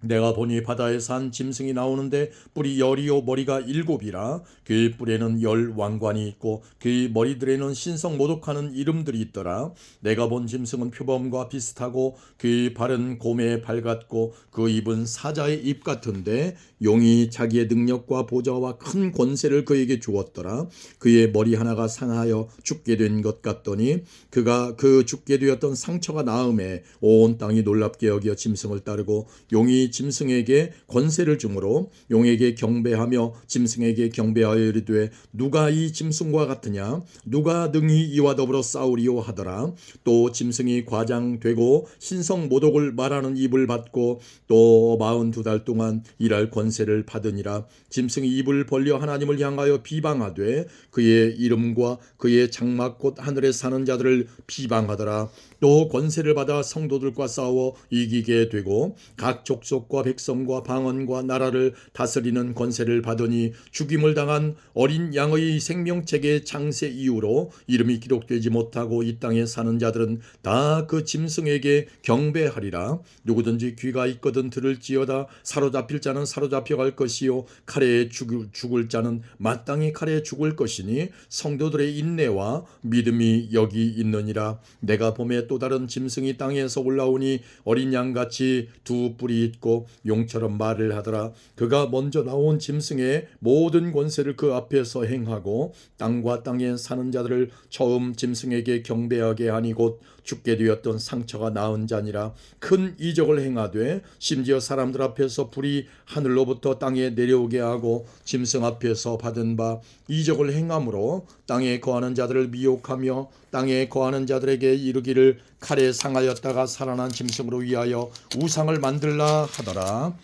내가 보니 바다에서 한 짐승이 나오는데 뿔이 10이요 머리가 7이라. 그 뿔에는 10 왕관이 있고 그 머리들에는 신성 모독하는 이름들이 있더라. 내가 본 짐승은 표범과 비슷하고 그 발은 곰의 발 같고 그 입은 사자의 입 같은데 용이 자기의 능력과 보좌와 큰 권세를 그에게 주었더라. 그의 머리 하나가 상하여 죽게 된 것 같더니 그가 그 죽게 되었던 상처가 나음에 온 땅이 놀랍게 여겨 짐승을 따르고 용이 그들이 짐승에게 권세를 주므로 용에게 경배하며 짐승에게 경배하여 이르되 누가 이 짐승과 같으냐 누가 능히 이와 더불어 싸우리요 하더라. 또 짐승이 과장되고 신성 모독을 말하는 입을 받고 또 42달 동안 일할 권세를 받으니라. 짐승이 입을 벌려 하나님을 향하여 비방하되 그의 이름과 그의 장막 곧 하늘에 사는 자들을 비방하더라. 또 권세를 받아 성도들과 싸워 이기게 되고 각 족속과 백성과 방언과 나라를 다스리는 권세를 받으니 죽임을 당한 어린 양의 생명책의 창세 이후로 이름이 기록되지 못하고 이 땅에 사는 자들은 다 그 짐승에게 경배하리라. 누구든지 귀가 있거든 들을지어다. 사로잡힐 자는 사로잡혀갈 것이요 칼에 죽을 자는 마땅히 칼에 죽을 것이니 성도들의 인내와 믿음이 여기 있느니라. 내가 봄에 또 다른 짐승이 땅에서 올라오니 어린 양같이 두 뿔이 있고 용처럼 말을 하더라. 그가 먼저 나온 짐승의 모든 권세를 그 앞에서 행하고 땅과 땅에 사는 자들을 처음 짐승에게 경배하게 하니 곧 죽게 되었던 상처가 나은 자니라. 큰 이적을 행하되 심지어 사람들 앞에서 불이 하늘로부터 땅에 내려오게 하고 짐승 앞에서 받은 바 이적을 행함으로 땅에 거하는 자들을 미혹하며 땅에 거하는 자들에게 이르기를 칼에 상하였다가 살아난 짐승으로 위하여 우상을 만들라 하더라.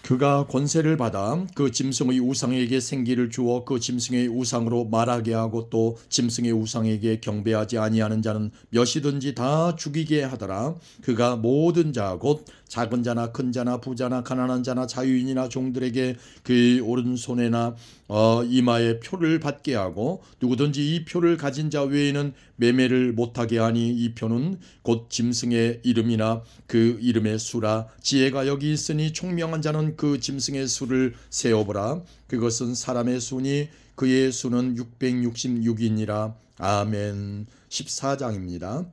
그가 권세를 받아 그 짐승의 우상에게 생기를 주어 그 짐승의 우상으로 말하게 하고 또 짐승의 우상에게 경배하지 아니하는 자는 몇이든지 다 죽이게 하더라. 그가 모든 자 곧 작은 자나 큰 자나 부자나 가난한 자나 자유인이나 종들에게 그의 오른손에나 이마에 표를 받게 하고 누구든지 이 표를 가진 자 외에는 매매를 못하게 하니 이 표는 곧 짐승의 이름이나 그 이름의 수라. 지혜가 여기 있으니 총명한 자는 그 짐승의 수를 세어보라. 그것은 사람의 수니 그의 수는 666이니라. 아멘. 14장입니다.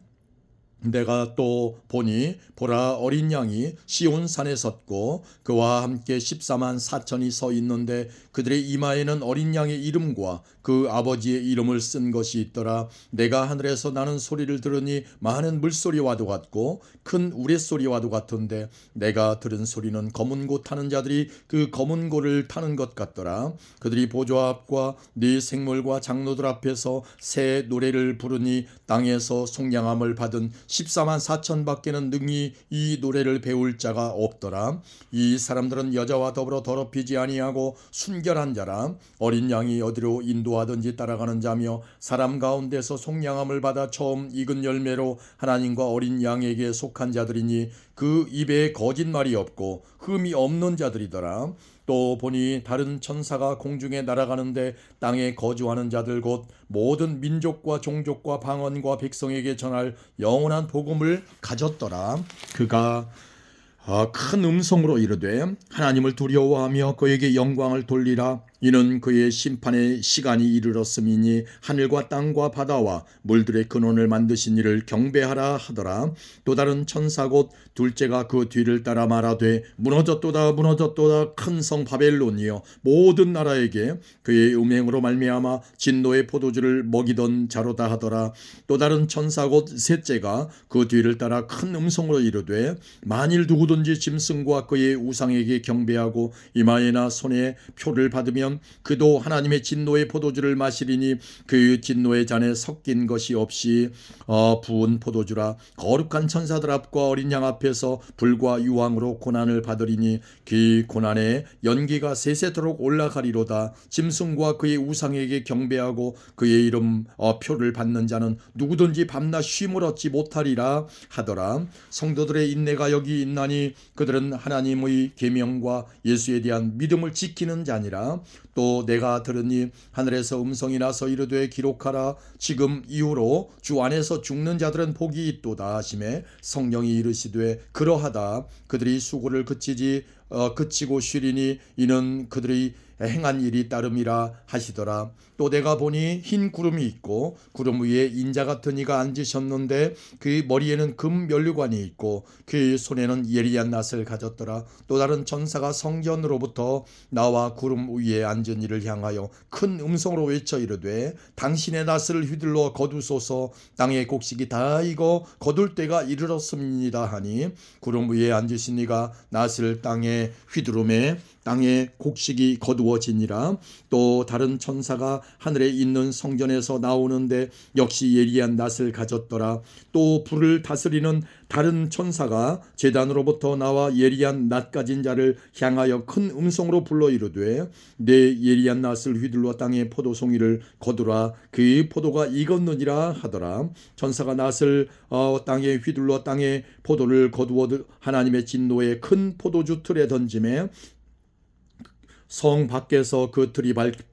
내가 또 보니 보라 어린 양이 시온산에 섰고 그와 함께 14만 4천이 서 있는데 그들의 이마에는 어린 양의 이름과 그 아버지의 이름을 쓴 것이 있더라. 내가 하늘에서 나는 소리를 들으니 많은 물소리와도 같고 큰 우레소리와도 같은데 내가 들은 소리는 검은 고 타는 자들이 그 검은 고를 타는 것 같더라. 그들이 보좌 앞과 네 생물과 장로들 앞에서 새 노래를 부르니 땅에서 속량함을 받은 14만 4천 밖에는 능히 이 노래를 배울 자가 없더라. 이 사람들은 여자와 더불어 더럽히지 아니하고 순결한 자라. 어린 양이 어디로 인도하든지 따라가는 자며 사람 가운데서 속량함을 받아 처음 익은 열매로 하나님과 어린 양에게 속한 자들이니 그 입에 거짓말이 없고 흠이 없는 자들이더라. 또 보니 다른 천사가 공중에 날아가는데 땅에 거주하는 자들 곧 모든 민족과 종족과 방언과 백성에게 전할 영원한 복음을 가졌더라. 그가 큰 음성으로 이르되 하나님을 두려워하며 그에게 영광을 돌리라. 이는 그의 심판의 시간이 이르렀음이니 하늘과 땅과 바다와 물들의 근원을 만드신 이를 경배하라 하더라. 또 다른 천사 곧 둘째가 그 뒤를 따라 말하되 무너졌도다 무너졌도다 큰 성 바벨론이여 모든 나라에게 그의 음행으로 말미암아 진노의 포도주를 먹이던 자로다 하더라. 또 다른 천사 곧 셋째가 그 뒤를 따라 큰 음성으로 이르되 만일 누구든지 짐승과 그의 우상에게 경배하고 이마에나 손에 표를 받으며 그도 하나님의 진노의 포도주를 마시리니 그 진노의 잔에 섞인 것이 없이 부은 포도주라. 거룩한 천사들 앞과 어린 양 앞에서 불과 유황으로 고난을 받으리니 그 고난에 연기가 세세토록 올라가리로다. 짐승과 그의 우상에게 경배하고 그의 이름 표를 받는 자는 누구든지 밤낮 쉼을 얻지 못하리라 하더라. 성도들의 인내가 여기 있나니 그들은 하나님의 계명과 예수에 대한 믿음을 지키는 자니라. 또 내가 들으니 하늘에서 음성이 나서 이르되 기록하라. 지금 이후로 주 안에서 죽는 자들은 복이 있도다 하시매 성령이 이르시되 그러하다. 그들이 수고를 그치고 쉬리니 이는 그들의 행한 일이 따름이라 하시더라. 또 내가 보니 흰 구름이 있고 구름 위에 인자 같은 이가 앉으셨는데 그 머리에는 금 면류관이 있고 그 손에는 예리한 낫을 가졌더라. 또 다른 천사가 성전으로부터 나와 구름 위에 앉은 이를 향하여 큰 음성으로 외쳐 이르되 당신의 낫을 휘둘러 거두소서. 땅의 곡식이 다 익어 거둘 때가 이르렀습니다 하니 구름 위에 앉으신 이가 낫을 땅에 휘두르매 땅의 곡식이 거두어지니라. 또 다른 천사가 하늘에 있는 성전에서 나오는데 역시 예리한 낫을 가졌더라. 또 불을 다스리는 다른 천사가 제단으로부터 나와 예리한 낫 가진 자를 향하여 큰 음성으로 불러 이르되 내 예리한 낫을 휘둘러 땅의 포도송이를 거두라. 그 포도가 익었느니라 하더라. 천사가 낫을 땅에 휘둘러 땅의 포도를 거두어 하나님의 진노의 큰 포도주 틀에 던지매 성 밖에서 그 틀이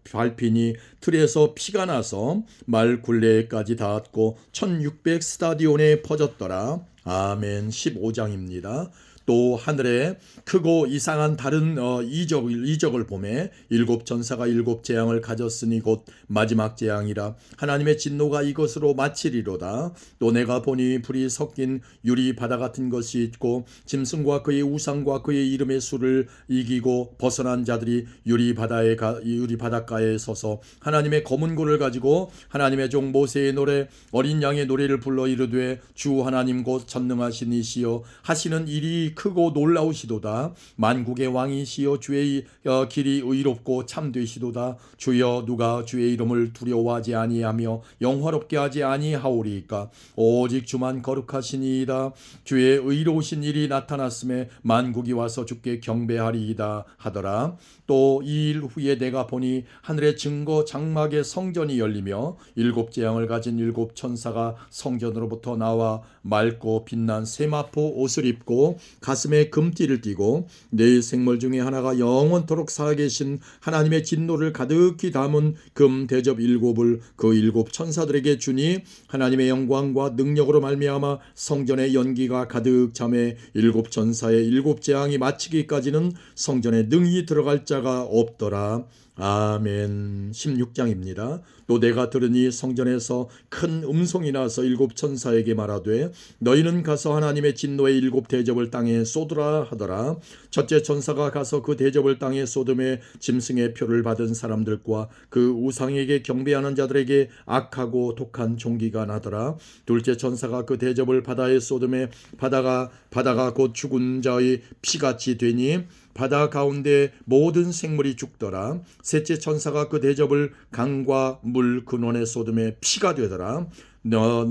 밟히니 틀에서 피가 나서 말 굴레까지 닿았고 1600 스타디온에 퍼졌더라. 아멘. 15장입니다. 또 하늘에 크고 이상한 다른 이적을 보매 일곱 천사가 일곱 재앙을 가졌으니 곧 마지막 재앙이라. 하나님의 진노가 이것으로 마치리로다. 또 내가 보니 불이 섞인 유리 바다 같은 것이 있고 짐승과 그의 우상과 그의 이름의 수를 이기고 벗어난 자들이 유리 바닷가에 서서 하나님의 검은 고를 가지고 하나님의 종 모세의 노래 어린 양의 노래를 불러 이르되 주 하나님 곧 전능하신 이시여 하시는 일이 크고 놀라우시도다. 만국의 왕이시여 주의 길이 의롭고 참되시도다. 주여 누가 주의 이름을 두려워하지 아니하며 영화롭게 하지 아니하오리까. 오직 주만 거룩하시니이다. 주의 의로우신 일이 나타났음에 만국이 와서 주께 경배하리이다 하더라. 또 이 일 후에 내가 보니 하늘의 증거 장막의 성전이 열리며 일곱 재앙을 가진 일곱 천사가 성전으로부터 나와 맑고 빛난 세마포 옷을 입고 가슴에 금띠를 띠고 네 생물 중에 하나가 영원토록 살아계신 하나님의 진노를 가득히 담은 금 대접 일곱을 그 일곱 천사들에게 주니 하나님의 영광과 능력으로 말미암아 성전의 연기가 가득 차매 일곱 천사의 일곱 재앙이 마치기까지는 성전에 능히 들어갈 자가 없더라. 아멘. 16장입니다. 또 내가 들으니 성전에서 큰 음성이 나서 일곱 천사에게 말하되 너희는 가서 하나님의 진노의 일곱 대접을 땅에 쏟으라 하더라. 첫째 천사가 가서 그 대접을 땅에 쏟음에 짐승의 표를 받은 사람들과 그 우상에게 경배하는 자들에게 악하고 독한 종기가 나더라. 둘째 천사가 그 대접을 바다에 쏟음에 바다가 곧 죽은 자의 피같이 되니 바다 가운데 모든 생물이 죽더라. 셋째 천사가 그 대접을 강과 물 근원에 쏟음에 피가 되더라.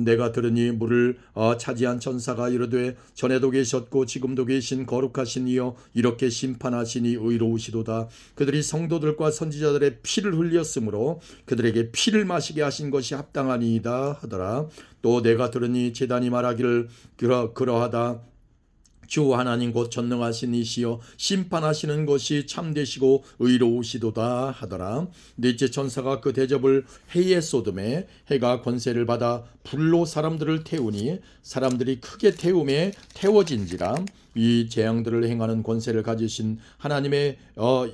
내가 들으니 물을 차지한 천사가 이르되 전에도 계셨고 지금도 계신 거룩하신 이여 이렇게 심판하시니 의로우시도다. 그들이 성도들과 선지자들의 피를 흘렸으므로 그들에게 피를 마시게 하신 것이 합당하니이다 하더라. 또 내가 들으니 제단이 말하기를 그러하다. 주 하나님 곧 전능하신 이시여 심판하시는 것이 참되시고 의로우시도다 하더라. 넷째 천사가 그 대접을 해에 쏟음에 해가 권세를 받아 불로 사람들을 태우니 사람들이 크게 태움에 태워진지라. 이 재앙들을 행하는 권세를 가지신 하나님의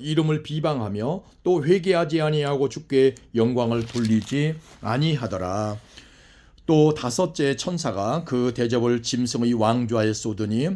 이름을 비방하며 또 회개하지 아니하고 주께 영광을 돌리지 아니하더라. 또 다섯째 천사가 그 대접을 짐승의 왕좌에 쏟으니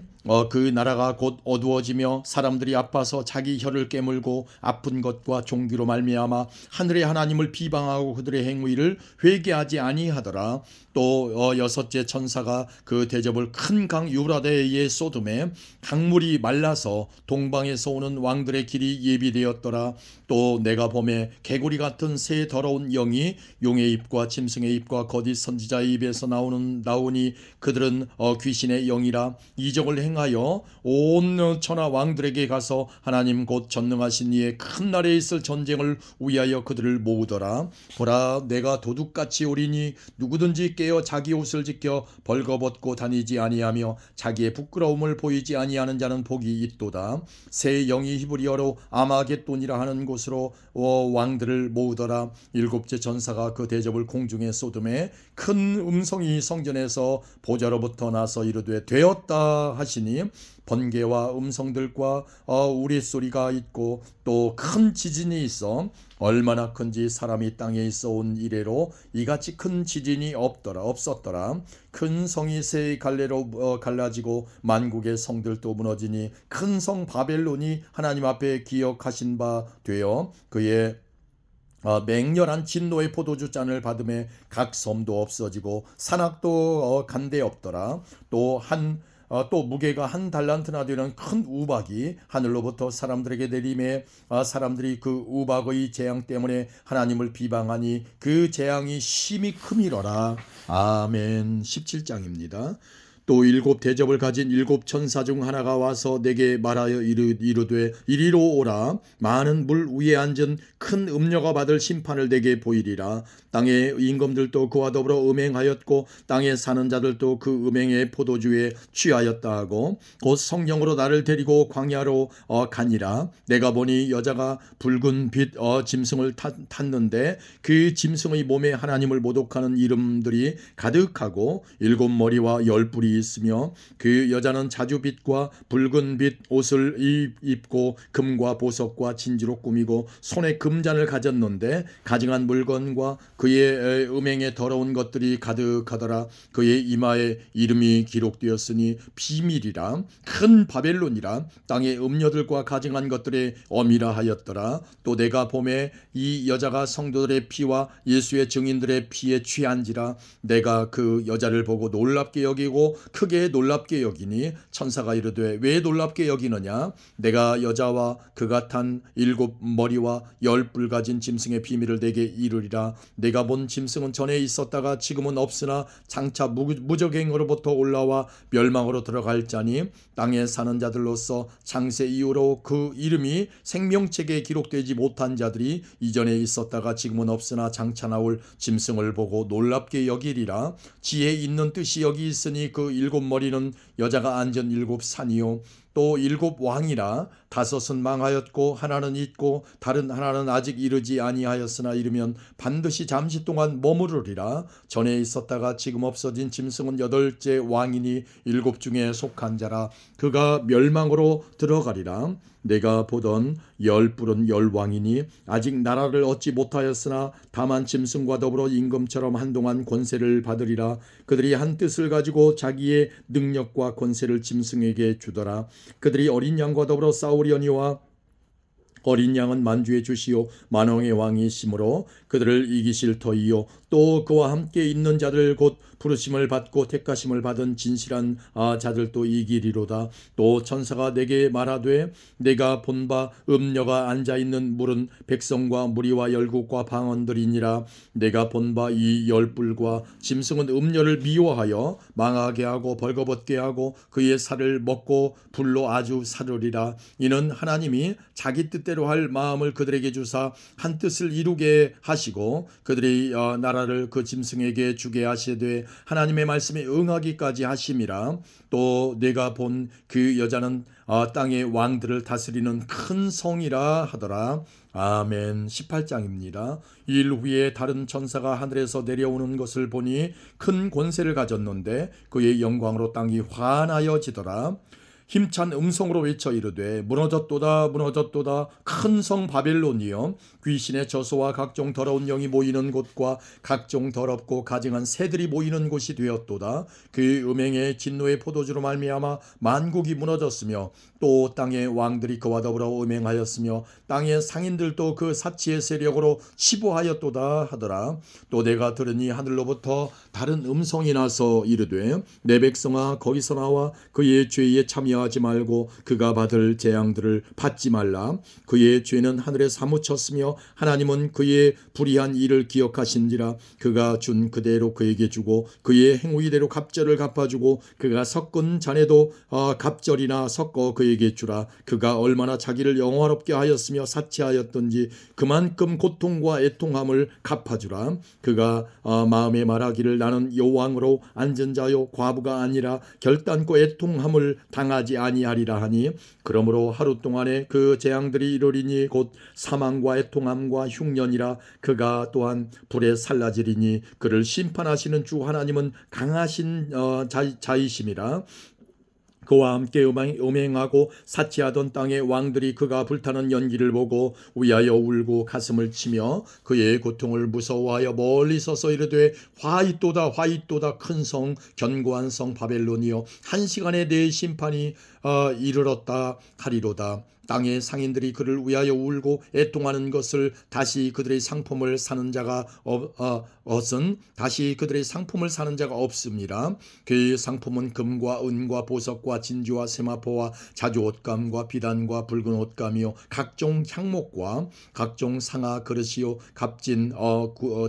그 나라가 곧 어두워지며 사람들이 아파서 자기 혀를 깨물고 아픈 것과 종기로 말미암아 하늘의 하나님을 비방하고 그들의 행위를 회개하지 아니하더라. 또 여섯째 천사가 그 대접을 큰 강 유라데에 쏟음에 강물이 말라서 동방에서 오는 왕들의 길이 예비되었더라. 또 내가 보매 개구리 같은 새 더러운 영이 용의 입과 짐승의 입과 거짓 선지자의 입에서 나오니 그들은 귀신의 영이라. 이적을 행하여 온 천하 왕들에게 가서 하나님 곧 전능하신 이의 큰 날에 있을 전쟁을 위하여 그들을 모으더라. 보라 내가 도둑같이 오리니 누구든지 깨어 자기 옷을 지켜 벌거벗고 다니지 아니하며 자기의 부끄러움을 보이지 아니하는 자는 복이 있도다. 새 영이 히브리어로 아마겟돈이라 하는 곳으로 왕들을 모으더라. 일곱째 전사가 그 대접을 공중에 쏟음에 큰 음성이 성전에서 보좌로부터 나서 이르되 되었다 하시니 하시니 번개와 음성들과 우리소리가 있고 또 큰 지진이 있어 얼마나 큰지 사람이 땅에 있어 온 이래로 이같이 큰 지진이 없었더라. 큰 성이 세 갈래로 갈라지고 만국의 성들도 무너지니 큰 성 바벨론이 하나님 앞에 기억하신 바 되어 그의 맹렬한 진노의 포도주 잔을 받음에 각 섬도 없어지고 산악도 간데 없더라. 또 무게가 한 달란트나 되는 큰 우박이 하늘로부터 사람들에게 내림에 사람들이 그 우박의 재앙 때문에 하나님을 비방하니 그 재앙이 심히 크미러라. 아멘. 17장입니다. 또 일곱 대접을 가진 일곱 천사 중 하나가 와서 내게 말하여 이르되 이리로 오라. 많은 물 위에 앉은 큰 음녀가 받을 심판을 내게 보이리라. 땅의 임금들도 그와 더불어 음행하였고 땅에 사는 자들도 그 음행의 포도주에 취하였다 하고 곧 성령으로 나를 데리고 광야로 가니라. 내가 보니 여자가 붉은 빛 짐승을 탔는데 그 짐승의 몸에 하나님을 모독하는 이름들이 가득하고 일곱 머리와 열 뿔이 있으며 그 여자는 자주빛과 붉은 빛 옷을 입고 금과 보석과 진주로 꾸미고 손에 금잔을 가졌는데 가증한 물건과 그의 음행에 더러운 것들이 가득하더라. 그의 이마에 이름이 기록되었으니 비밀이라 큰 바벨론이라 땅의 음녀들과 가증한 것들의 어미라 하였더라. 또 내가 봄에 이 여자가 성도들의 피와 예수의 증인들의 피에 취한지라. 내가 그 여자를 보고 놀랍게 여기고 크게 놀랍게 여기니 천사가 이르되 왜 놀랍게 여기느냐. 내가 여자와 그가 탄 일곱 머리와 열 뿔 가진 짐승의 비밀을 내게 이르리라. 내가 본 짐승은 전에 있었다가 지금은 없으나 장차 무적행으로부터 올라와 멸망으로 들어갈 자니 땅에 사는 자들로서 창세 이후로 그 이름이 생명책에 기록되지 못한 자들이 이전에 있었다가 지금은 없으나 장차 나올 짐승을 보고 놀랍게 여기리라. 지혜 있는 뜻이 여기 있으니 그 일곱 머리는 여자가 앉은 일곱 산이요 또 일곱 왕이라. 다섯은 망하였고 하나는 있고 다른 하나는 아직 이르지 아니하였으나 이르면 반드시 잠시 동안 머무르리라. 전에 있었다가 지금 없어진 짐승은 여덟째 왕이니 일곱 중에 속한 자라. 그가 멸망으로 들어가리라. 내가 보던 열 뿔은 열 왕이니 아직 나라를 얻지 못하였으나 다만 짐승과 더불어 임금처럼 한동안 권세를 받으리라. 그들이 한 뜻을 가지고 자기의 능력과 권세를 짐승에게 주더라. 그들이 어린 양과 더불어 싸우려니와 어린 양은 만주의 주시오 만왕의 왕이시므로 그들을 이기실 터이요 또 그와 함께 있는 자들 곧 부르심을 받고 택하심을 받은 진실한 자들도 이기리로다. 또 천사가 내게 말하되 내가 본 바 음녀가 앉아있는 물은 백성과 무리와 열국과 방언들이니라. 내가 본 바 이 열뿔과 짐승은 음녀를 미워하여 망하게 하고 벌거벗게 하고 그의 살을 먹고 불로 아주 사르리라. 이는 하나님이 자기 뜻대로 할 마음을 그들에게 주사 한 뜻을 이루게 하시고 그들이 나라를 그 짐승에게 주게 하시되 하나님의 말씀에 응하기까지 하심이라. 또 내가 본 그 여자는 땅의 왕들을 다스리는 큰 성이라 하더라. 아멘. 18장입니다. 이 일 후에 다른 천사가 하늘에서 내려오는 것을 보니 큰 권세를 가졌는데 그의 영광으로 땅이 환하여지더라. 힘찬 음성으로 외쳐 이르되 무너졌도다 무너졌도다 큰 성 바벨론이여 귀신의 저소와 각종 더러운 영이 모이는 곳과 각종 더럽고 가증한 새들이 모이는 곳이 되었도다. 그 음행의 진노의 포도주로 말미암아 만국이 무너졌으며 또 땅의 왕들이 그와 더불어 음행하였으며 땅의 상인들도 그 사치의 세력으로 치부하였도다 하더라. 또 내가 들으니 하늘로부터 다른 음성이 나서 이르되 내 백성아 거기서 나와 그의 죄에 참여하지 말고 그가 받을 재앙들을 받지 말라. 그의 죄는 하늘에 사무쳤으며 하나님은 그의 불의한 일을 기억하신지라. 그가 준 그대로 그에게 주고 그의 행위대로 갑절을 갚아주고 그가 섞은 잔에도 갑절이나 섞어 그에게 주라. 그가 얼마나 자기를 영화롭게 하였으며 사치하였던지 그만큼 고통과 애통함을 갚아주라. 그가 마음에 말하기를 나는 여호왕으로 앉은 자요 과부가 아니라 결단코 애통함을 당하지 아니하리라 하니 그러므로 하루 동안에 그 재앙들이 이르리니 곧 사망과 애통함과 흉년이라. 그가 또한 불에 살라지리니 그를 심판하시는 주 하나님은 강하신 자이심이라. 그와 함께 음행하고 사치하던 땅의 왕들이 그가 불타는 연기를 보고 위하여 울고 가슴을 치며 그의 고통을 무서워하여 멀리 서서 이르되 화이또다 화이또다 큰 성 견고한 성 바벨론이여 한 시간에 내 심판이 이르렀다 하리로다. 땅의 상인들이 그를 위하여 울고 애통하는 것을 다시 그들의 상품을 사는 자가 다시 그들의 상품을 사는 자가 없습니다. 그의 상품은 금과 은과 보석과 진주와 세마포와 자주 옷감과 비단과 붉은 옷감이요 각종 향목과 각종 상아 그릇이요 값진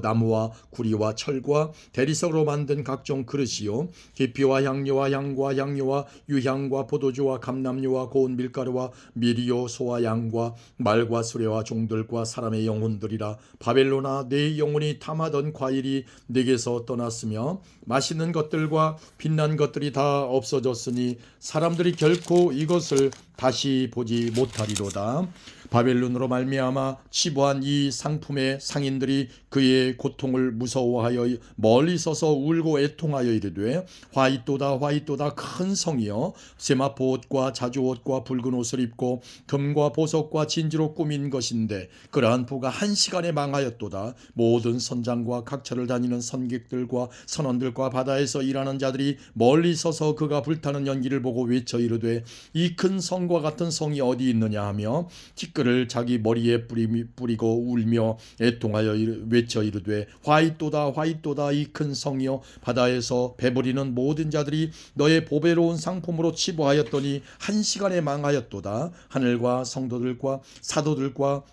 나무와 구리와 철과 대리석으로 만든 각종 그릇이요 계피와 향료와 향과 향료와 유향과 포도주와 감람류와 고운 밀가루와 미리 소와 양과 말과 수레와 종들과 사람의 영혼들이라. 바벨론아 내 영혼이 탐하던 과일이 내게서 떠났으며 맛있는 것들과 빛난 것들이 다 없어졌으니 사람들이 결코 이것을 다시 보지 못하리로다. 바벨론으로 말미암아 치부한 이 상품의 상인들이 그의 고통을 무서워하여 멀리 서서 울고 애통하여 이르되 화이또다 화이또다 큰 성이여 세마포 옷과 자주 옷과 붉은 옷을 입고 금과 보석과 진주로 꾸민 것인데 그러한 부가 한 시간에 망하였도다. 모든 선장과 각처를 다니는 선객들과 선원들과 바다에서 일하는 자들이 멀리 서서 그가 불타는 연기를 보고 외쳐 이르되 이 큰 성과 같은 성이 어디 있느냐 하며 티끌을 자기 머리에 뿌리고 울며 애통하여 외쳐 이르되 화이또다 화이또다 이 큰 성이여 바다에서 배부리는 모든 자들이 너의 보배로운 상품으로 치부하였더니 한 시간에 망하였도다. 하늘과 성도들과 사도들과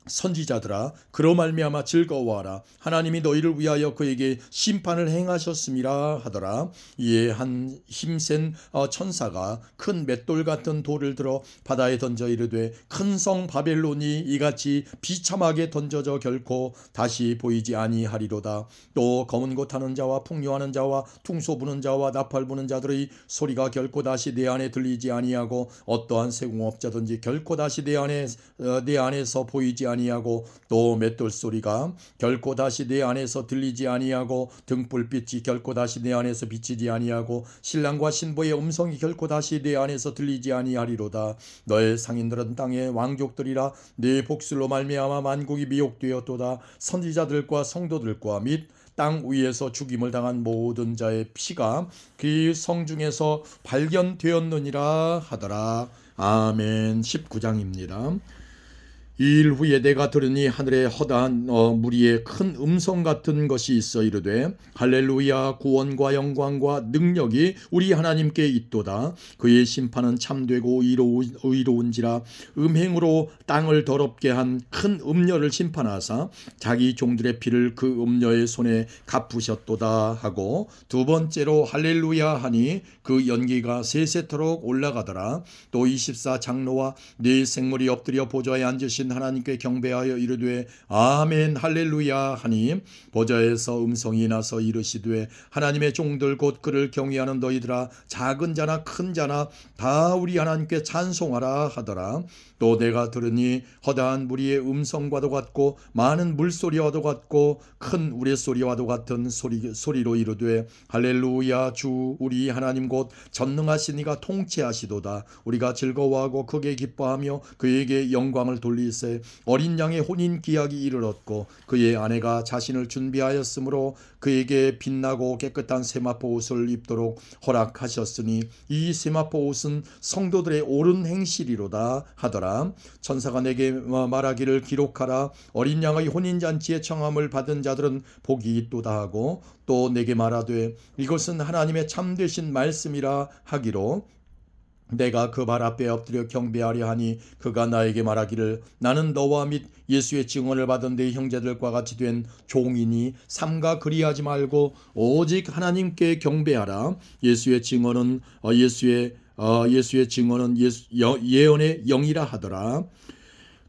선지자들아 그로 말미암아 즐거워하라. 하나님이 너희를 위하여 그에게 심판을 행하셨음이라 하더라. 이에 한 힘센 천사가 큰 맷돌 같은 돌을 들어 바다에 던져 이르되 큰 성 바벨론이 이같이 비참하게 던져져 결코 다시 보이지 아니하리로다. 또 검은 곳 하는 자와 풍요하는 자와 퉁소 부는 자와 나팔 부는 자들의 소리가 결코 다시 내 안에 들리지 아니하고 어떠한 세공업자든지 결코 다시 내 안에서 보이지 아니하고 또 맷돌 소리가 결코 다시 내 안에서 들리지 아니하고 등불빛이 결코 다시 내 안에서 비치지 아니하고 신랑과 신부의 음성이 결코 다시 내 안에서 들리지 아니하리로다. 너의 상인들은 땅의 왕족들이라 내 복술로 말미암아 만국이 미혹되었도다. 선지자들과 성도들과 및 땅 위에서 죽임을 당한 모든 자의 피가 그 성 중에서 발견되었느니라 하더라. 아멘. 19장입니다. 이 일 후에 내가 들으니 하늘에 허다한 무리의 큰 음성 같은 것이 있어 이르되 할렐루야 구원과 영광과 능력이 우리 하나님께 있도다. 그의 심판은 참되고 의로운지라. 음행으로 땅을 더럽게 한 큰 음녀를 심판하사 자기 종들의 피를 그 음녀의 손에 갚으셨도다 하고 두 번째로 할렐루야 하니 그 연기가 세세토록 올라가더라. 또 24 장로와 네 생물이 엎드려 보좌에 앉으신 하나님께 경배하여 이르되 아멘 할렐루야 하니 보좌에서 음성이 나서 이르시되 하나님의 종들 곧 그를 경외하는 너희들아 작은 자나 큰 자나 다 우리 하나님께 찬송하라 하더라. 또 내가 들으니 허다한 무리의 음성과도 같고 많은 물소리와도 같고 큰 우레소리와도 같은 소리로 이르되 할렐루야 주 우리 하나님 곧 전능하신 이가 통치하시도다. 우리가 즐거워하고 크게 기뻐하며 그에게 영광을 돌리세. 어린 양의 혼인 기약이 이르렀고 그의 아내가 자신을 준비하였으므로 그에게 빛나고 깨끗한 세마포 옷을 입도록 허락하셨으니 이 세마포 옷은 성도들의 옳은 행실이로다 하더라. 천사가 내게 말하기를 기록하라. 어린 양의 혼인잔치에 청함을 받은 자들은 복이 있도다 하고 또 내게 말하되 이것은 하나님의 참되신 말씀이라 하기로 내가 그 발 앞에 엎드려 경배하려 하니 그가 나에게 말하기를 나는 너와 및 예수의 증언을 받은 네 형제들과 같이 된 종이니 삼가 그리하지 말고 오직 하나님께 경배하라. 예수의 증언은 예언의 영이라 하더라.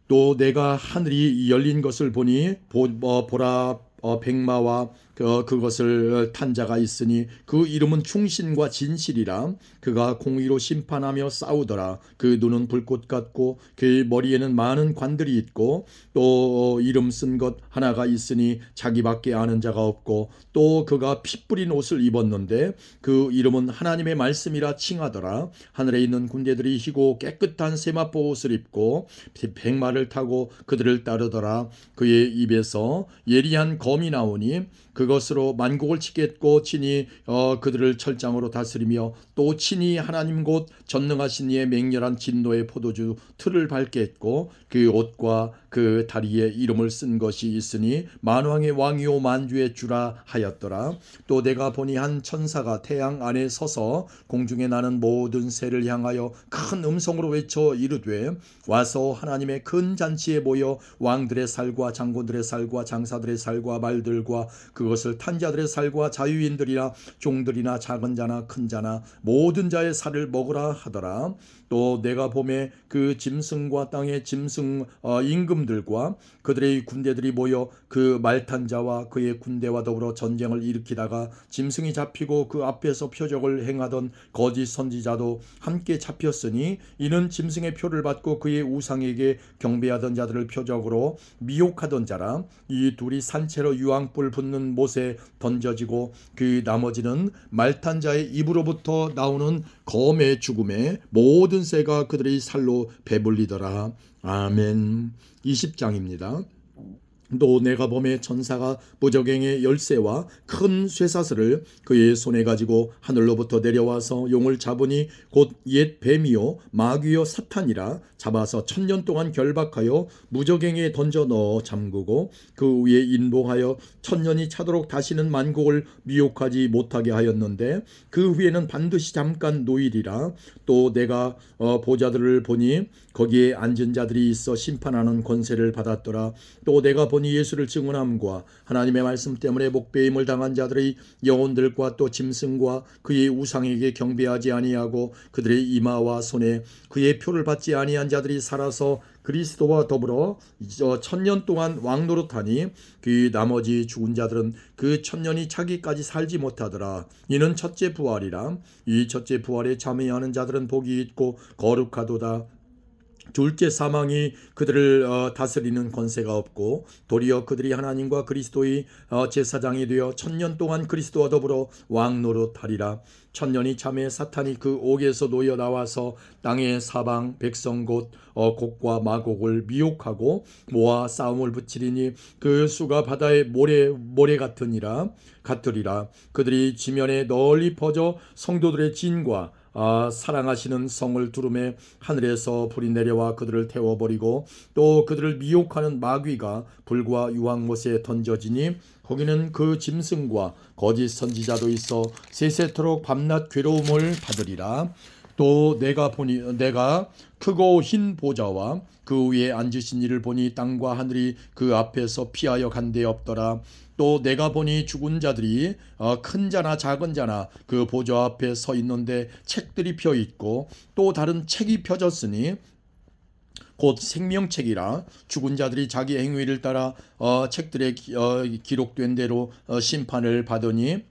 또 내가 하늘이 열린 것을 보니 보라 백마와 그것을 탄 자가 있으니 그 이름은 충신과 진실이라. 그가 공의로 심판하며 싸우더라. 그 눈은 불꽃 같고 그 머리에는 많은 관들이 있고 또 이름 쓴 것 하나가 있으니 자기밖에 아는 자가 없고 또 그가 피 뿌린 옷을 입었는데 그 이름은 하나님의 말씀이라 칭하더라. 하늘에 있는 군대들이 희고 깨끗한 세마포 옷을 입고 백마를 타고 그들을 따르더라. 그의 입에서 예리한 검이 나오니 그것으로 만국을 치겠고 친히 그들을 철장으로 다스리며 또 친히 하나님 곧 전능하신 이의 맹렬한 진노의 포도주 틀을 밟겠고 그 옷과 그 다리에 이름을 쓴 것이 있으니 만왕의 왕이요 만주의 주라 하였더라. 또 내가 보니 한 천사가 태양 안에 서서 공중에 나는 모든 새를 향하여 큰 음성으로 외쳐 이르되 와서 하나님의 큰 잔치에 모여 왕들의 살과 장군들의 살과 장사들의 살과 말들과 그것을 탄 자들의 살과 자유인들이나 종들이나 작은 자나 큰 자나 모든 자의 살을 먹으라 하더라. 또 내가 봄에 그 짐승과 땅의 짐승 임금들과 그들의 군대들이 모여 그 말탄 자와 그의 군대와 더불어 전쟁을 일으키다가 짐승이 잡히고 그 앞에서 표적을 행하던 거짓 선지자도 함께 잡혔으니 이는 짐승의 표를 받고 그의 우상에게 경배하던 자들을 표적으로 미혹하던 자라. 이 둘이 산채로 유황불 붙는 못에 던져지고 그 나머지는 말탄 자의 입으로부터 나오는 검의 죽음에 모든 새가 그들의 살로 배불리더라. 아멘. 20장입니다. 또 내가 봄에 천사가 무저갱의 열쇠와 큰 쇠사슬을 그의 손에 가지고 하늘로부터 내려와서 용을 잡으니 곧 옛 뱀이요 마귀요 사탄이라. 잡아서 1000년 동안 결박하여 무저갱에 던져 넣어 잠그고 그 위에 인도하여 1000년이 차도록 다시는 만국을 미혹하지 못하게 하였는데 그 후에는 반드시 잠깐 노일이라. 또 내가 보좌들을 보니 거기에 앉은 자들이 있어 심판하는 권세를 받았더라. 또 내가 보니 예수를 증언함과 하나님의 말씀 때문에 목배임을 당한 자들의 영혼들과 또 짐승과 그의 우상에게 경배하지 아니하고 그들의 이마와 손에 그의 표를 받지 아니한 자들이 살아서 그리스도와 더불어 1000년 동안 왕노릇하니 그 나머지 죽은 자들은 그 1000년이 차기까지 살지 못하더라. 이는 첫째 부활이라. 이 첫째 부활에 참여하는 자들은 복이 있고 거룩하도다. 둘째 사망이 그들을 다스리는 권세가 없고 도리어 그들이 하나님과 그리스도의 제사장이 되어 1000년 동안 그리스도와 더불어 왕노릇하리라. 1000년이 참에 사탄이 그 옥에서 놓여 나와서 땅의 사방 백성 곧 곡과 마곡을 미혹하고 모아 싸움을 붙이리니 그 수가 바다의 모래 같으리라. 그들이 지면에 널리 퍼져 성도들의 진과 사랑하시는 성을 두름에 하늘에서 불이 내려와 그들을 태워버리고 또 그들을 미혹하는 마귀가 불과 유황못에 던져지니 거기는 그 짐승과 거짓 선지자도 있어 세세토록 밤낮 괴로움을 받으리라. 또 내가 크고 흰 보좌와 그 위에 앉으신 이를 보니 땅과 하늘이 그 앞에서 피하여 간 데 없더라. 또 내가 보니 죽은 자들이 큰 자나 작은 자나 그 보좌 앞에 서 있는데 책들이 펴 있고 또 다른 책이 펴졌으니 곧 생명책이라. 죽은 자들이 자기 행위를 따라 책들에 기록된 대로 심판을 받으니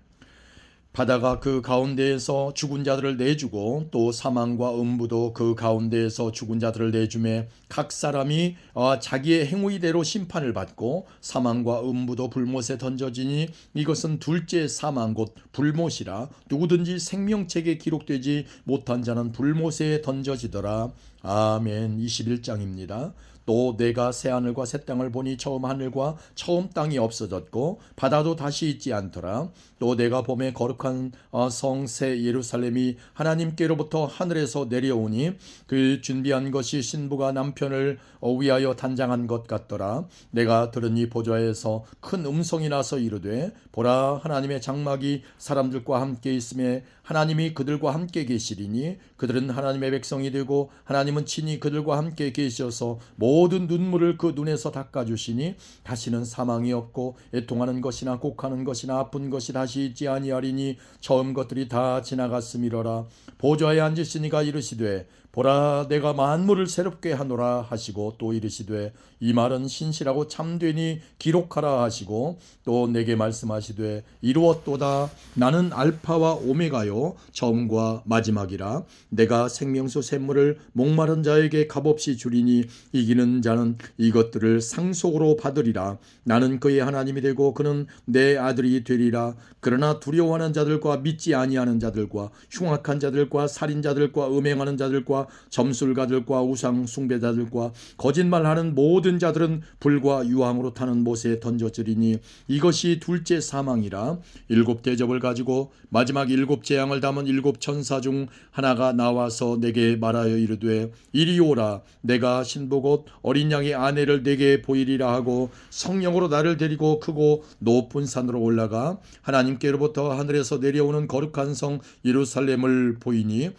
바다가 그 가운데에서 죽은 자들을 내주고 또 사망과 음부도 그 가운데에서 죽은 자들을 내주매 각 사람이 자기의 행위대로 심판을 받고 사망과 음부도 불못에 던져지니 이것은 둘째 사망 곧 불못이라. 누구든지 생명책에 기록되지 못한 자는 불못에 던져지더라. 아멘. 21장입니다. 또 내가 새 하늘과 새 땅을 보니 처음 하늘과 처음 땅이 없어졌고 바다도 다시 있지 않더라. 또 내가 봄에 거룩한 성 새 예루살렘이 하나님께로부터 하늘에서 내려오니 그 준비한 것이 신부가 남편을 위하여 단장한 것 같더라. 내가 들으니 보좌에서 큰 음성이 나서 이르되 보라 하나님의 장막이 사람들과 함께 있음에 하나님이 그들과 함께 계시리니 그들은 하나님의 백성이 되고 하나님은 친히 그들과 함께 계셔서 모든 눈물을 그 눈에서 닦아주시니 다시는 사망이 없고 애통하는 것이나 곡하는 것이나 아픈 것이 다시 있지 아니하리니 처음 것들이 다 지나갔음이로라. 보좌에 앉으시니가 이르시되 보라 내가 만물을 새롭게 하노라 하시고 또 이르시되 이 말은 신실하고 참되니 기록하라 하시고 또 내게 말씀하시되 이루었도다. 나는 알파와 오메가요 처음과 마지막이라. 내가 생명수 샘물을 목마른 자에게 값없이 주리니 이기는 자는 이것들을 상속으로 받으리라. 나는 그의 하나님이 되고 그는 내 아들이 되리라. 그러나 두려워하는 자들과 믿지 아니하는 자들과 흉악한 자들과 살인자들과 음행하는 자들과 점술가들과 우상 숭배자들과 거짓말하는 모든 자들은 불과 유황으로 타는 못에 던져지리니 이것이 둘째 사망이라. 일곱 대접을 가지고 마지막 일곱 재앙을 담은 일곱 천사 중 하나가 나와서 내게 말하여 이르되 이리 오라. 내가 신부 곧 어린 양의 아내를 내게 보이리라 하고 성령으로 나를 데리고 크고 높은 산으로 올라가 하나님께로부터 하늘에서 내려오는 거룩한 성 예루살렘을 보이니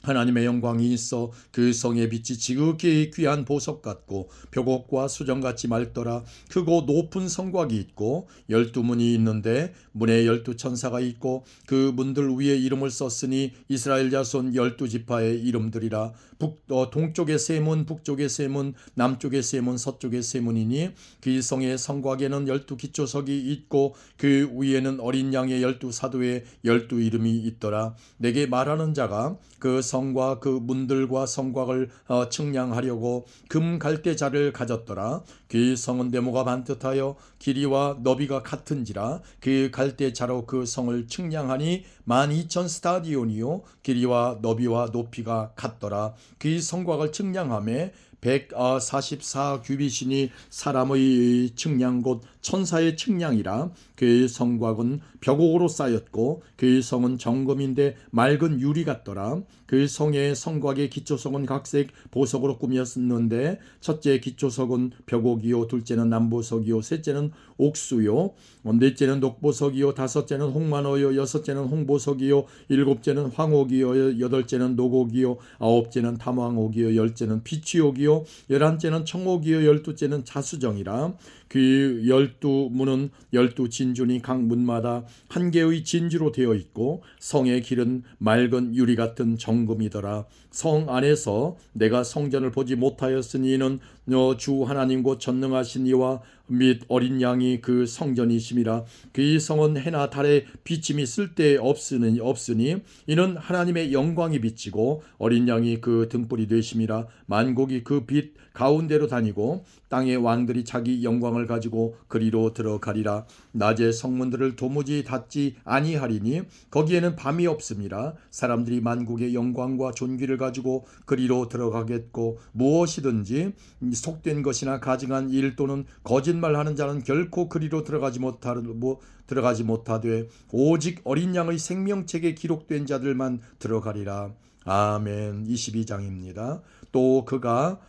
하나님의 영광이 있어 그 성의 빛이 지극히 귀한 보석 같고 벽옥과 수정같이 맑더라. 크고 높은 성곽이 있고 12문이 있는데 문에 12천사가 있고 그 문들 위에 이름을 썼으니 이스라엘 자손 12지파의 이름들이라. 동쪽의 세 문, 북쪽의 세 문, 남쪽의 세 문, 서쪽의 세 문이니 그 성의 성곽에는 12기초석이 있고 그 위에는 어린 양의 12사도의 12이름이 있더라. 내게 말하는 자가 그 성과 그 문들과 성곽을 측량하려고 금 갈대자를 가졌더라. 그 성은 네모가 반듯하여 길이와 너비가 같은지라. 그 갈대자로 그 성을 측량하니 12,000 스타디온이요 길이와 너비와 높이가 같더라. 그 성곽을 측량하며 144 규빗이니 사람의 측량 곧 천사의 측량이라. 그 성곽은 벽옥으로 쌓였고 그 성은 정금인데 맑은 유리 같더라. 그 성의 성곽의 기초석은 각색 보석으로 꾸몄는데 첫째 기초석은 벽옥이요 둘째는 남보석이요 셋째는 옥수요 넷째는 녹보석이요 다섯째는 홍만호요 여섯째는 홍보석이요 일곱째는 황옥이요 여덟째는 녹옥이요 아홉째는 탐황옥이요 열째는 비취옥이요 열한째는 청옥이요 열두째는 자수정이라. 그 12문은 12진주니 각 문마다 한 개의 진주로 되어 있고 성의 길은 맑은 유리 같은 정금이더라. 성 안에서 내가 성전을 보지 못하였으니 이는 주 하나님 곧 전능하신 이와 및 어린 양이 그 성전이심이라. 그 성은 해나 달의 비침이 쓸데없으니 이는 하나님의 영광이 비치고 어린 양이 그 등불이 되심이라. 만국이 그 빛 가운데로 다니고 땅의 왕들이 자기 영광을 가지고 그리로 들어가리라. 낮에 성문들을 도무지 닫지 아니하리니 거기에는 밤이 없음이라. 사람들이 만국의 영광과 존귀를 가지고 그리로 들어가겠고 무엇이든지 속된 것이나 가증한 일 또는 거짓말하는 자는 결코 그리로 들어가지 못하되 오직 어린 양의 생명책에 기록된 자들만 들어가리라. 아멘. 22장입니다. 또 그가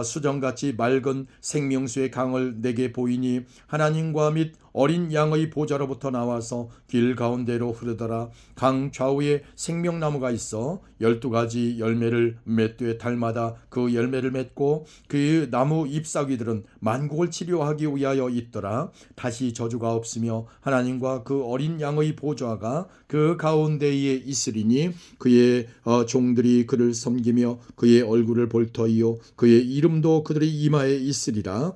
수정같이 맑은 생명수의 강을 내게 보이니 하나님과 및 어린 양의 보좌로부터 나와서 길 가운데로 흐르더라. 강 좌우에 생명나무가 있어 12가지 열매를 맷되 달마다 그 열매를 맺고 그 나무 잎사귀들은 만국을 치료하기 위하여 있더라. 다시 저주가 없으며 하나님과 그 어린 양의 보좌가 그 가운데에 있으리니 그의 종들이 그를 섬기며 그의 얼굴을 볼 터이요 그의 이름도 그들의 이마에 있으리라.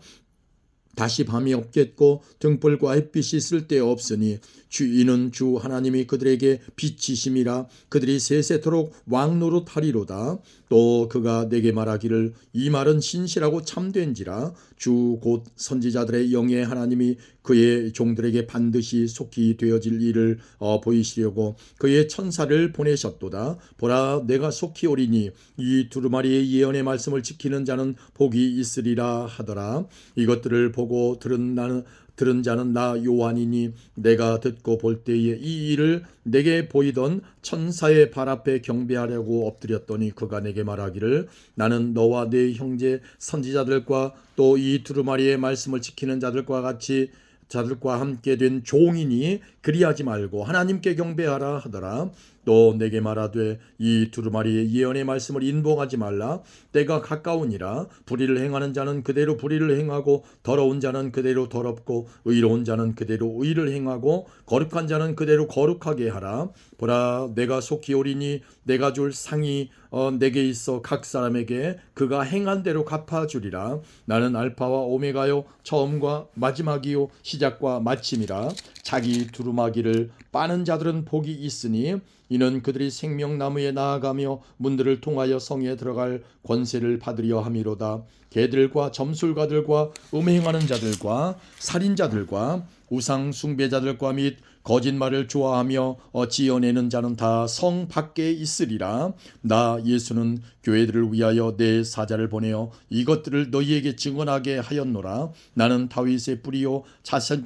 다시 밤이 없겠고 등불과 햇빛이 쓸데없으니 이는 주 하나님이 그들에게 빛이심이라. 그들이 세세토록 왕노릇하리로다. 또 그가 내게 말하기를 이 말은 신실하고 참된지라. 주 곧 선지자들의 영의 하나님이 그의 종들에게 반드시 속히 되어질 일을 보이시려고 그의 천사를 보내셨도다. 보라 내가 속히 오리니 이 두루마리의 예언의 말씀을 지키는 자는 복이 있으리라 하더라. 이것들을 보고 들은 자는 나 요한이니 내가 듣고 볼 때에 이 일을 내게 보이던 천사의 발 앞에 경배하려고 엎드렸더니 그가 내게 말하기를 나는 너와 네 형제 선지자들과 또 이 두루마리의 말씀을 지키는 자들과 함께 된 종이니 그리하지 말고 하나님께 경배하라 하더라. 또 내게 말하되 이 두루마리의 예언의 말씀을 인봉하지 말라. 때가 가까우니라. 불의를 행하는 자는 그대로 불의를 행하고 더러운 자는 그대로 더럽고 의로운 자는 그대로 의를 행하고 거룩한 자는 그대로 거룩하게 하라. 보라, 내가 속히 오리니 내가 줄 상이 내게 있어 각 사람에게 그가 행한 대로 갚아주리라. 나는 알파와 오메가요 처음과 마지막이요 시작과 마침이라. 자기 두루마기를 빠는 자들은 복이 있으니 이는 그들이 생명나무에 나아가며 문들을 통하여 성에 들어갈 권세를 받으려 함이로다. 개들과 점술가들과 음행하는 자들과 살인자들과 우상 숭배자들과 및 거짓말을 좋아하며 지어내는 자는 다 성 밖에 있으리라. 나 예수는 교회들을 위하여 내 사자를 보내어 이것들을 너희에게 증언하게 하였노라. 나는 다윗의 뿌리요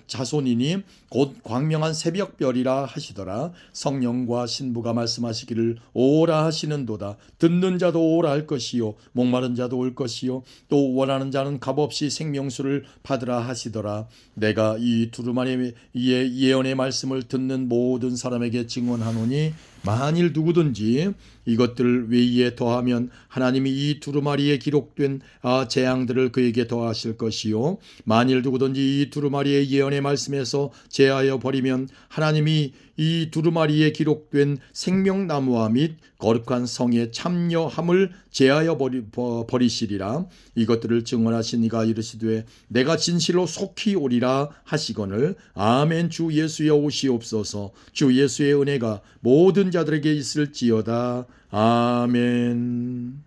자손이니 곧 광명한 새벽별이라 하시더라. 성령과 신부가 말씀하시기를 오라 하시는도다. 듣는 자도 오라 할 것이요 목마른 자도 올 것이요 또 원하는 자는 값없이 생명수를 받으라 하시더라. 내가 이 두루마리의 예언의 말씀을 듣는 모든 사람에게 증언하노니 만일 누구든지 이것들 외에 더하면 하나님이 이 두루마리에 기록된 재앙들을 그에게 더하실 것이요 만일 누구든지 이 두루마리의 예언의 말씀에서 제하여 버리면 하나님이 이 두루마리에 기록된 생명나무와 및 거룩한 성에 참여함을 제하여 버리시리라. 이것들을 증언하신 이가 이르시되 내가 진실로 속히 오리라 하시거늘. 아멘. 주 예수여 오시옵소서. 주 예수의 은혜가 모든 자들에게 있을지어다. 아멘.